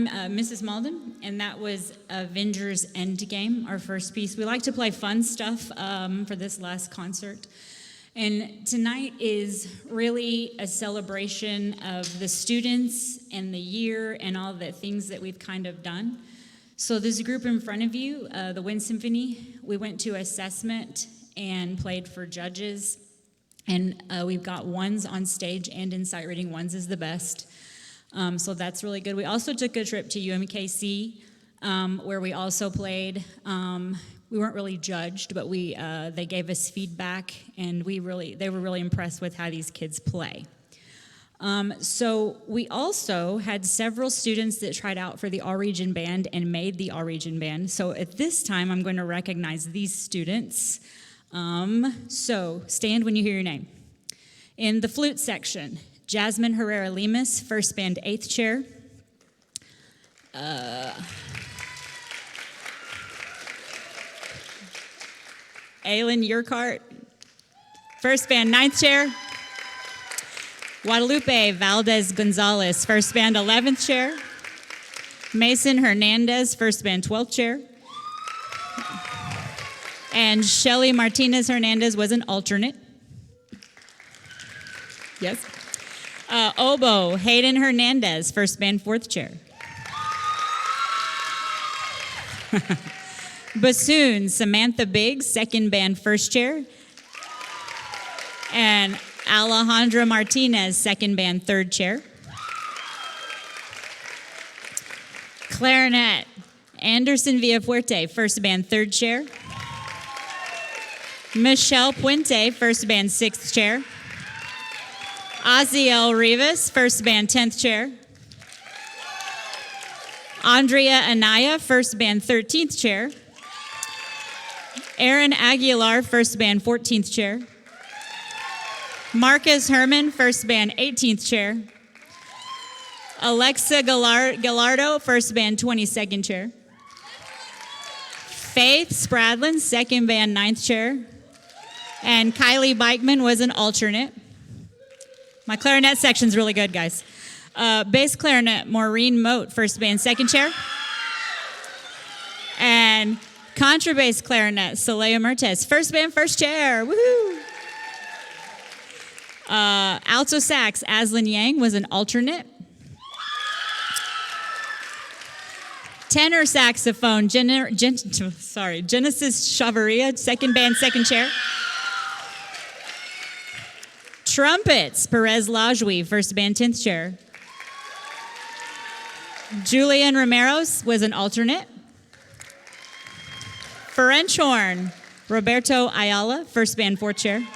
I'm Mrs. Malden, and that was Avengers Endgame, our first piece. We like to play fun stuff for this last concert. And tonight is really a celebration of the students and the year and all the things that we've kind of done. So this group in front of you, the Wind Symphony, we went to assessment and played for judges. And we've got ones on stage and in sight reading. Ones is the best. So that's really good. We also took a trip to UMKC where we also played. We weren't really judged, but they gave us feedback, and they were really impressed with how these kids play. So we also had several students that tried out for the All-Region Band and made the All-Region Band. So at this time, I'm going to recognize these students. So stand when you hear your name. In the flute section, Jasmine Herrera Lemus, first band 8th chair. Aylin Urquhart, first band 9th chair. Guadalupe Valdez Gonzalez, first band 11th chair. Mason Hernandez, first band 12th chair. And Shelly Martinez Hernandez was an alternate. Yes. Oboe Hayden Hernandez, first band 4th chair. Bassoon Samantha Biggs, second band 1st chair. And Alejandra Martinez, second band 3rd chair. Clarinet Anderson Villafuerte, first band 3rd chair. Michelle Puente, first band 6th chair. Aziel Rivas, first band 10th chair. Andrea Anaya, first band 13th chair. Aaron Aguilar, first band 14th chair. Marcus Herman, first band 18th chair. Alexa Gallardo, first band 22nd chair. Faith Spradlin, second band 9th chair. And Kylie Bikeman was an alternate. My clarinet section's really good, guys. Bass clarinet, Maureen Moat, first band 2nd chair. And contrabass clarinet, Soleil Mertes, first band 1st chair. Woohoo! Alto sax, Aslan Yang was an alternate. Tenor saxophone, Genesis Chavaria, second band, 2nd chair. Trumpets, Perez Lajwi, first band, 10th chair. Julian Romeros was an alternate. French horn, Roberto Ayala, first band, 4th chair.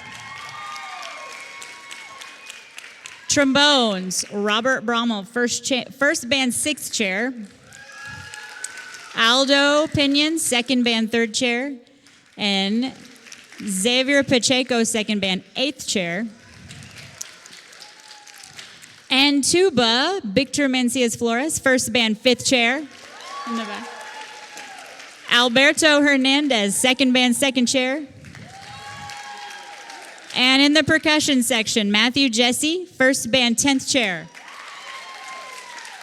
Trombones, Robert Brommel, first band, 6th chair. Aldo Pinion, second band, 3rd chair. And Xavier Pacheco, second band, 8th chair. And tuba, Victor Mencias Flores, first band, 5th chair. In the back. Alberto Hernandez, second band, 2nd chair. And in the percussion section, Matthew Jesse, first band, 10th chair.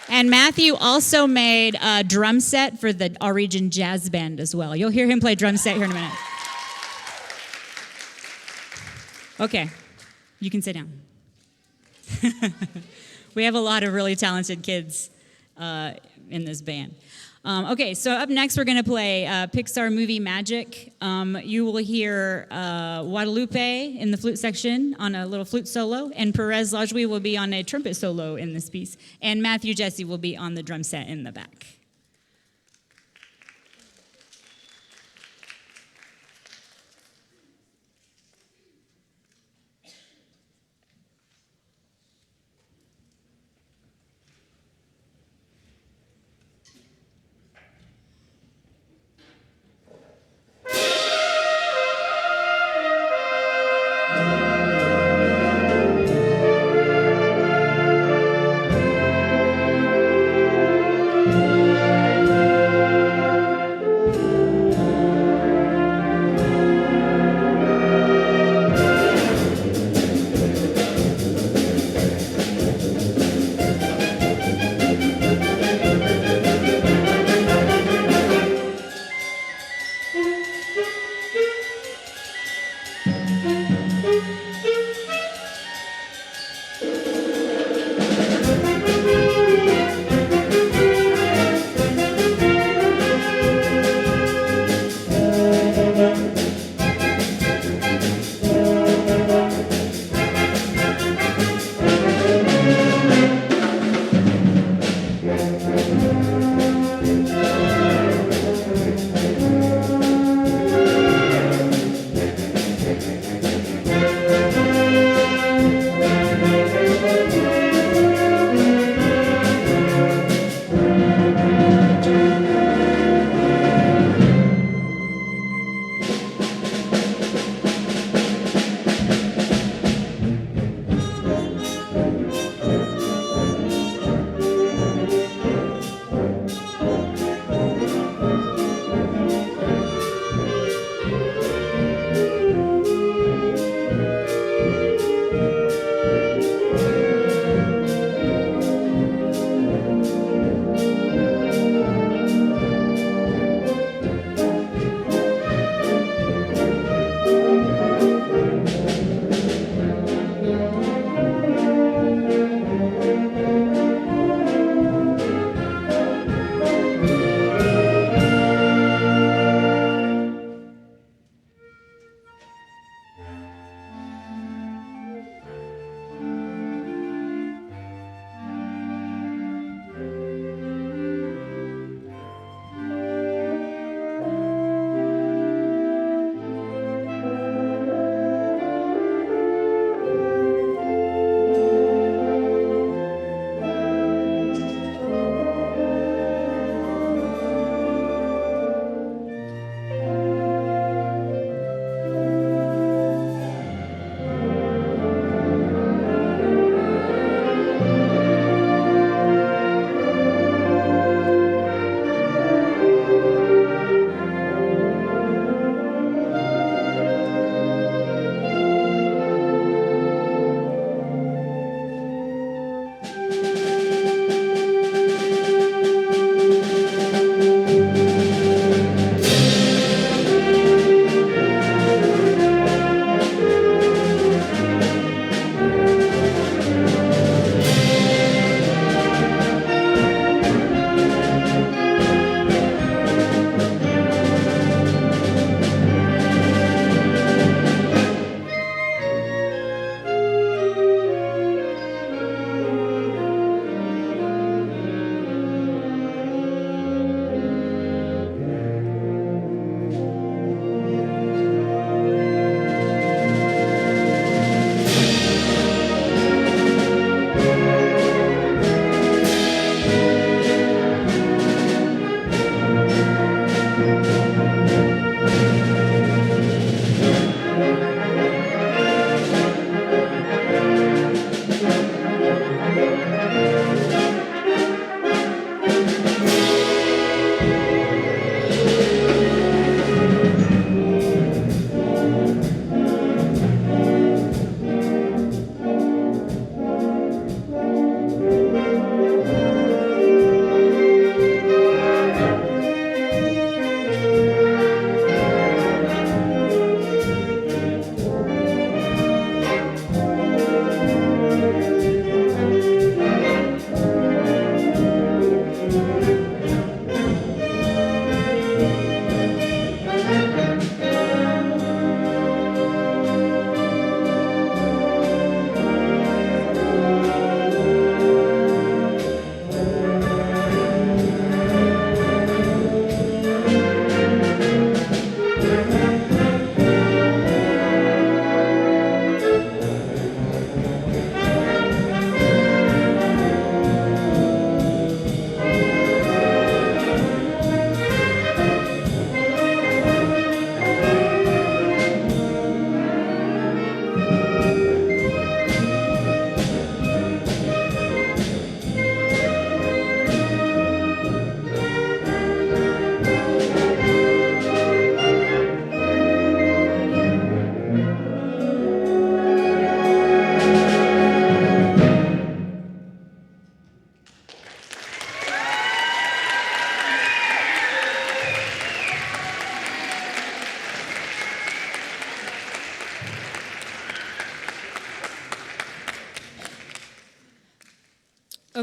And Matthew also made a drum set for the All-Region Jazz Band as well. You'll hear him play drum set here in a minute. Okay, you can sit down. We have a lot of really talented kids in this band. Okay, so up next we're going to play Pixar movie Magic. You will hear Guadalupe in the flute section on a little flute solo, and Perez Lajwi will be on a trumpet solo in this piece, and Matthew Jesse will be on the drum set in the back.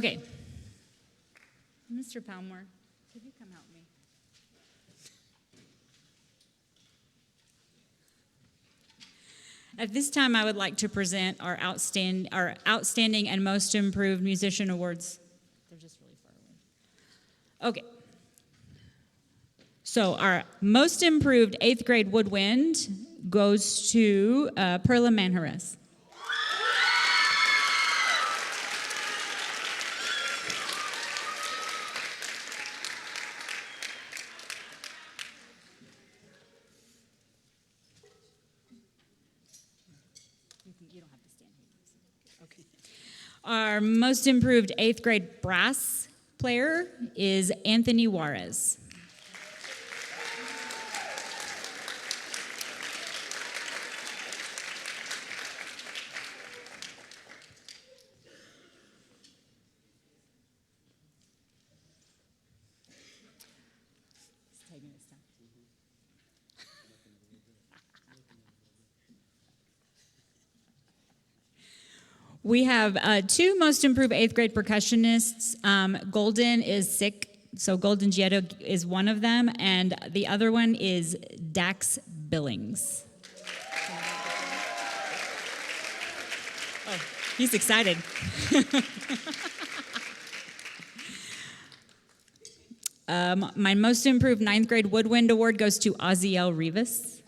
Okay. Mr. Palmore, could you come help me? At this time, I would like to present our outstanding and most improved musician awards. They're just really far away. Okay. So our most improved 8th grade woodwind goes to Perla Manjarres. You don't have to stand here. Okay. Our most improved 8th grade brass player is Anthony Juarez. We have two most improved 8th grade percussionists. Golden is sick, so Golden Gieto is one of them, and the other one is Dax Billings. Oh, he's excited. My most improved 9th grade woodwind award goes to Oziel Rivas.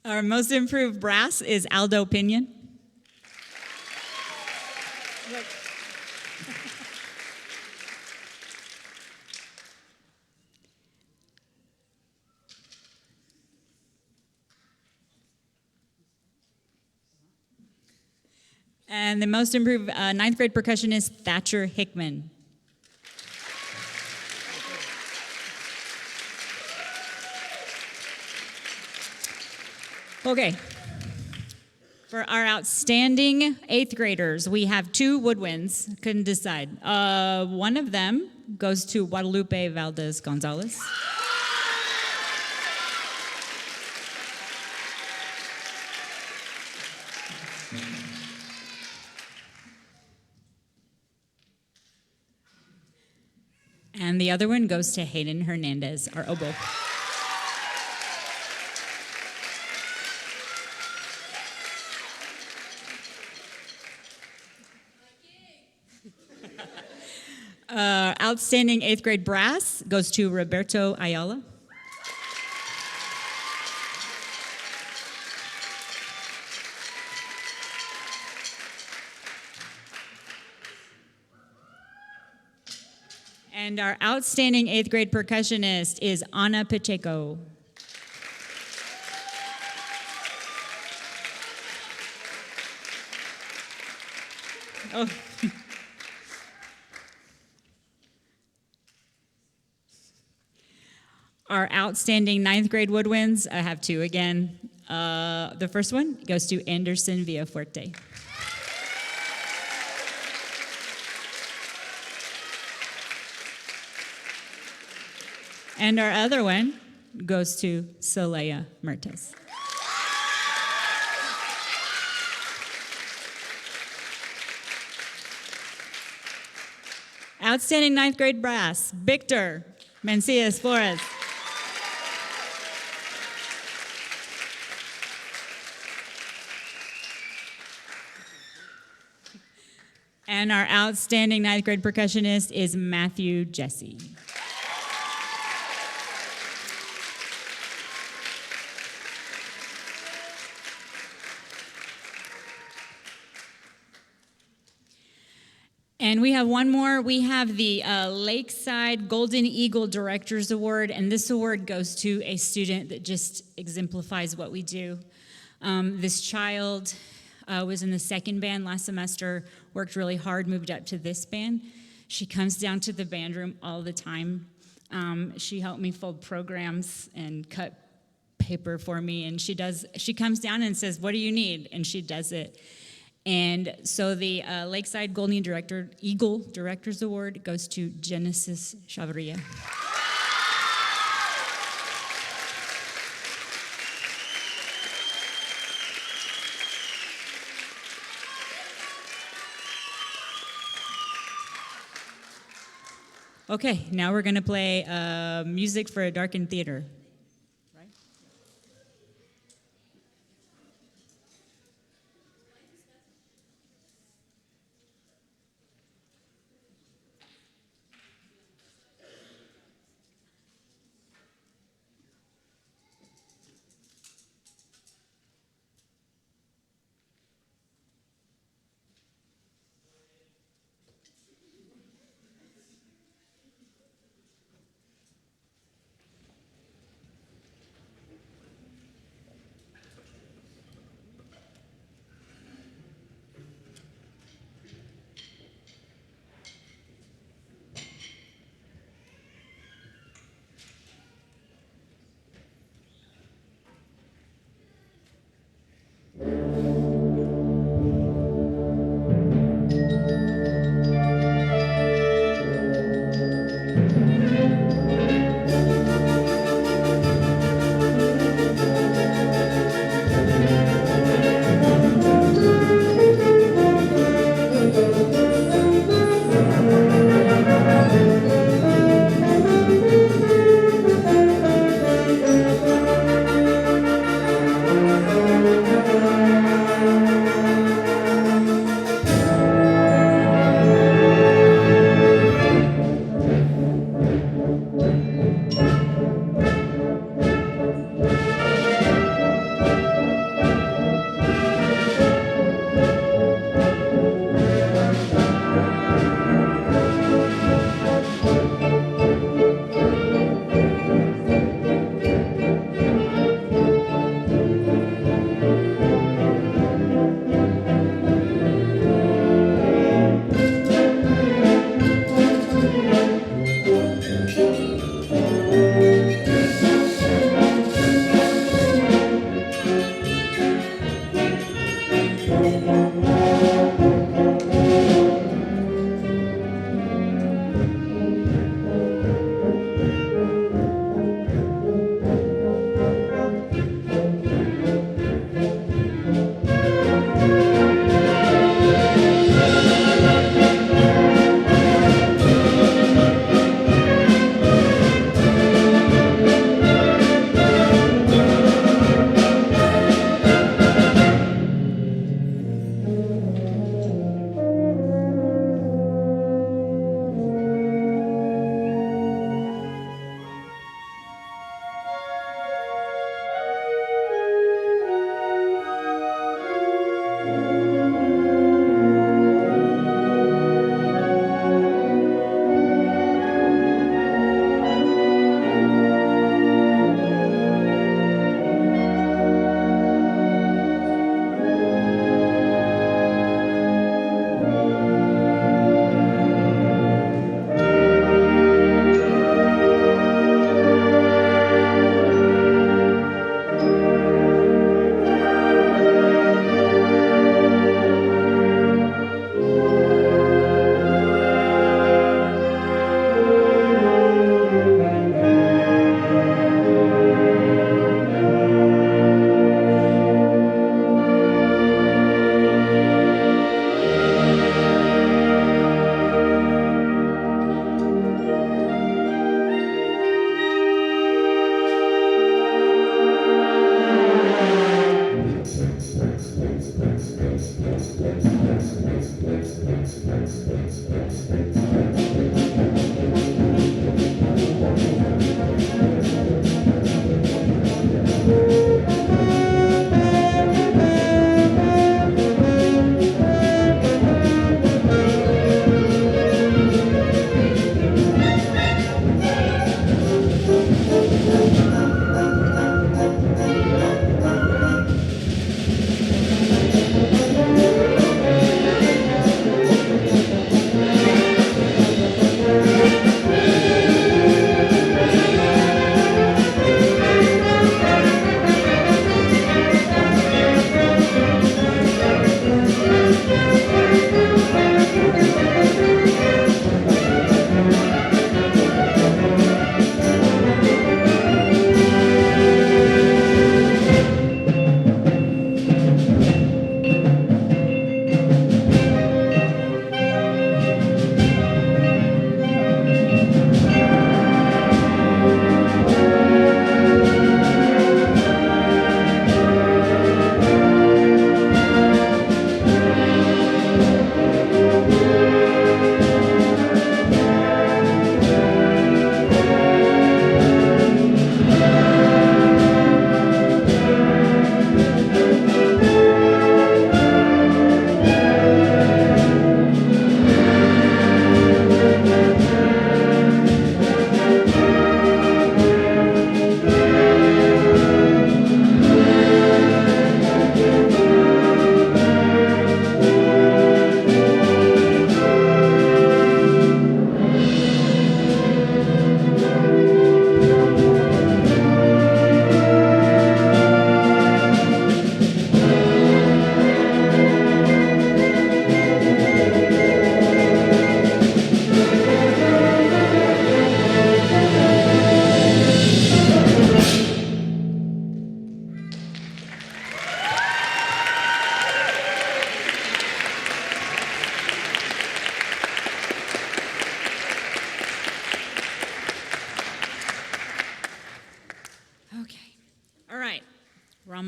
Our most improved brass is Aldo Pinion. And the most improved 9th grade percussionist, Thatcher Hickman. Okay. For our outstanding 8th graders, we have 2 woodwinds. Couldn't decide. One of them goes to Guadalupe Valdez Gonzalez. And the other one goes to Hayden Hernandez, our oboe. Outstanding 8th grade brass goes to Roberto Ayala. And our outstanding 8th grade percussionist is Ana Pacheco. Oh. Our outstanding 9th grade woodwinds, I have 2 again. The first one goes to Anderson Villafuerte. And our other one goes to Celaya Mertes. Outstanding 9th grade brass, Victor Mencias Flores. And our outstanding 9th grade percussionist is Matthew Jesse. And we have one more. We have the Lakeside Golden Eagle Directors Award, and this award goes to a student that just exemplifies what we do. This child was in the 2nd band last semester, worked really hard, moved up to this band. She comes down to the band room all the time. She helped me fold programs and cut paper for me, and she comes down and says, "What do you need?" And she does it. And so the Lakeside Golden Eagle Directors Award goes to Genesis Chavarria. Okay, now we're going to play music for a darkened theater.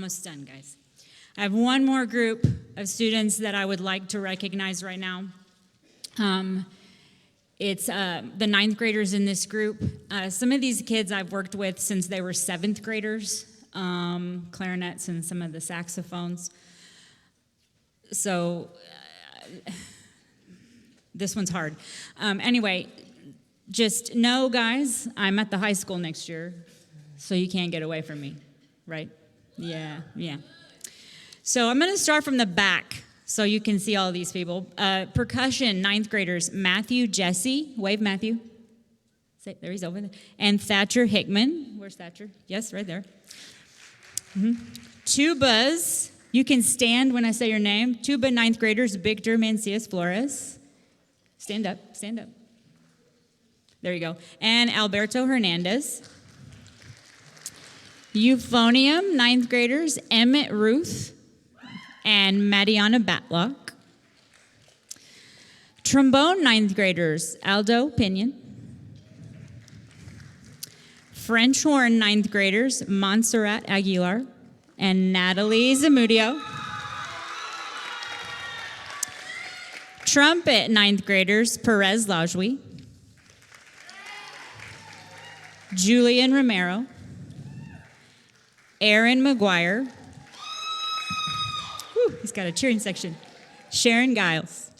almost done, guys. I have one more group of students that I would like to recognize right now. It's the ninth graders in this group. Some of these kids I've worked with since they were seventh graders, clarinets and some of the saxophones. So this one's hard. Anyway, just know, guys, I'm at the high school next year, so you can't get away from me, right? Yeah. So I'm going to start from the back so you can see all these people. Percussion, ninth graders, Matthew Jesse. Wave, Matthew. There, he's over there. And Thatcher Hickman. Where's Thatcher? Yes, right there. Tubas. You can stand when I say your name. Tuba ninth graders, Victor Mancias Flores. Stand up. There you go. And Alberto Hernandez. Euphonium ninth graders, Emmett Ruth and Madiana Batlock. Trombone ninth graders, Aldo Pinion. French horn ninth graders, Montserrat Aguilar and Natalie Zamudio. Trumpet ninth graders, Perez Lajwi. Julian Romero. Aaron McGuire. Whew, he's got a cheering section. Sharon Giles.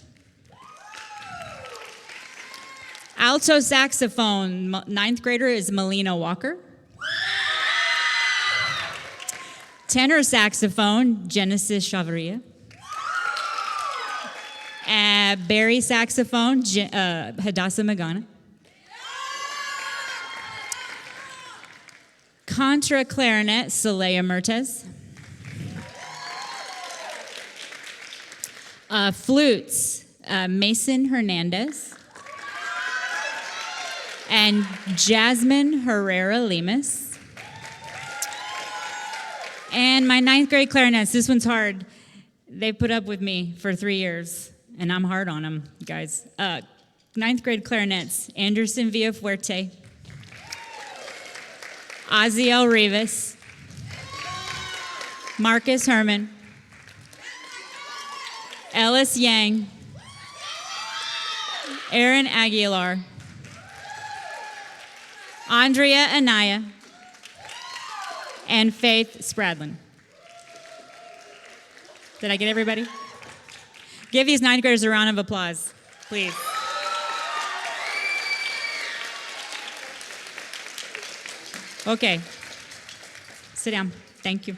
Alto saxophone, ninth grader is Melina Walker. Tenor saxophone, Genesis Chavaria. Barry saxophone, Hadassah Magana. Contra clarinet, Saleya Mertes. Flutes, Mason Hernandez. And Jasmine Herrera Lemus. And my ninth grade clarinets, this one's hard. They put up with me for 3 years, and I'm hard on them, guys. Ninth grade clarinets, Anderson Villafuerte. Aziel Rivas, Marcus Herman, Ellis Yang, Aaron Aguilar, Andrea Anaya, and Faith Spradlin. Did I get everybody? Give these ninth graders a round of applause, please. Okay, sit down. Thank you.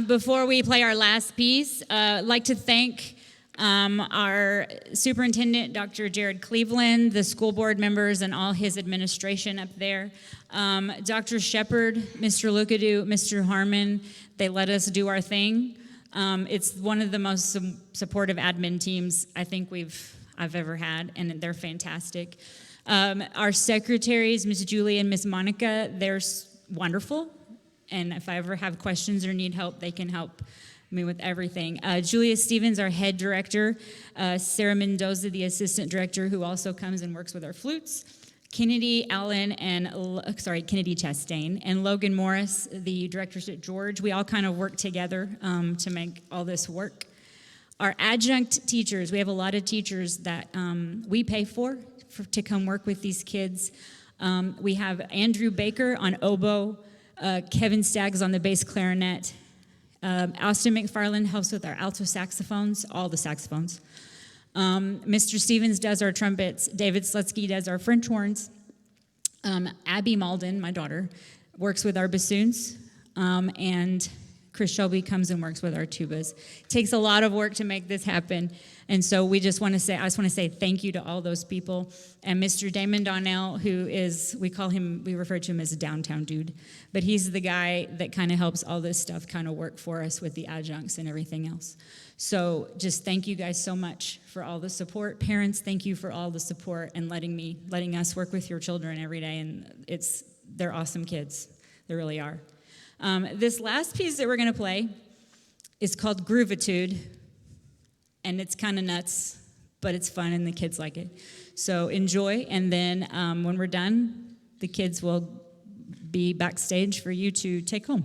Before we play our last piece, I'd like to thank our superintendent, Dr. Jared Cleveland, the school board members, and all his administration up there. Dr. Shepard, Mr. Lukadu, Mr. Harmon, they let us do our thing. It's one of the most supportive admin teams I think I've ever had, and they're fantastic. Our secretaries, Ms. Julie and Ms. Monica, they're wonderful. And if I ever have questions or need help, they can help me with everything. Julia Stevens, our head director. Sarah Mendoza, the assistant director, who also comes and works with our flutes. Kennedy Chastain. And Logan Morris, the directors at George. We all kind of work together to make all this work. Our adjunct teachers, we have a lot of teachers that we pay for to come work with these kids. We have Andrew Baker on oboe, Kevin Staggs on the bass clarinet, Austin McFarland helps with our alto saxophones, all the saxophones. Mr. Stevens does our trumpets, David Slutsky does our French horns, Abby Malden, my daughter, works with our bassoons, and Chris Shelby comes and works with our tubas. It takes a lot of work to make this happen. And so I just want to say thank you to all those people. And Mr. Damon Donnell, who is, we refer to him as a downtown dude, but he's the guy that kind of helps all this stuff kind of work for us with the adjuncts and everything else. So just thank you guys so much for all the support. Parents, thank you for all the support and letting us work with your children every day. And they're awesome kids. They really are. This last piece that we're going to play is called Groovitude, and it's kind of nuts, but it's fun and the kids like it. So enjoy, and then when we're done, the kids will be backstage for you to take home.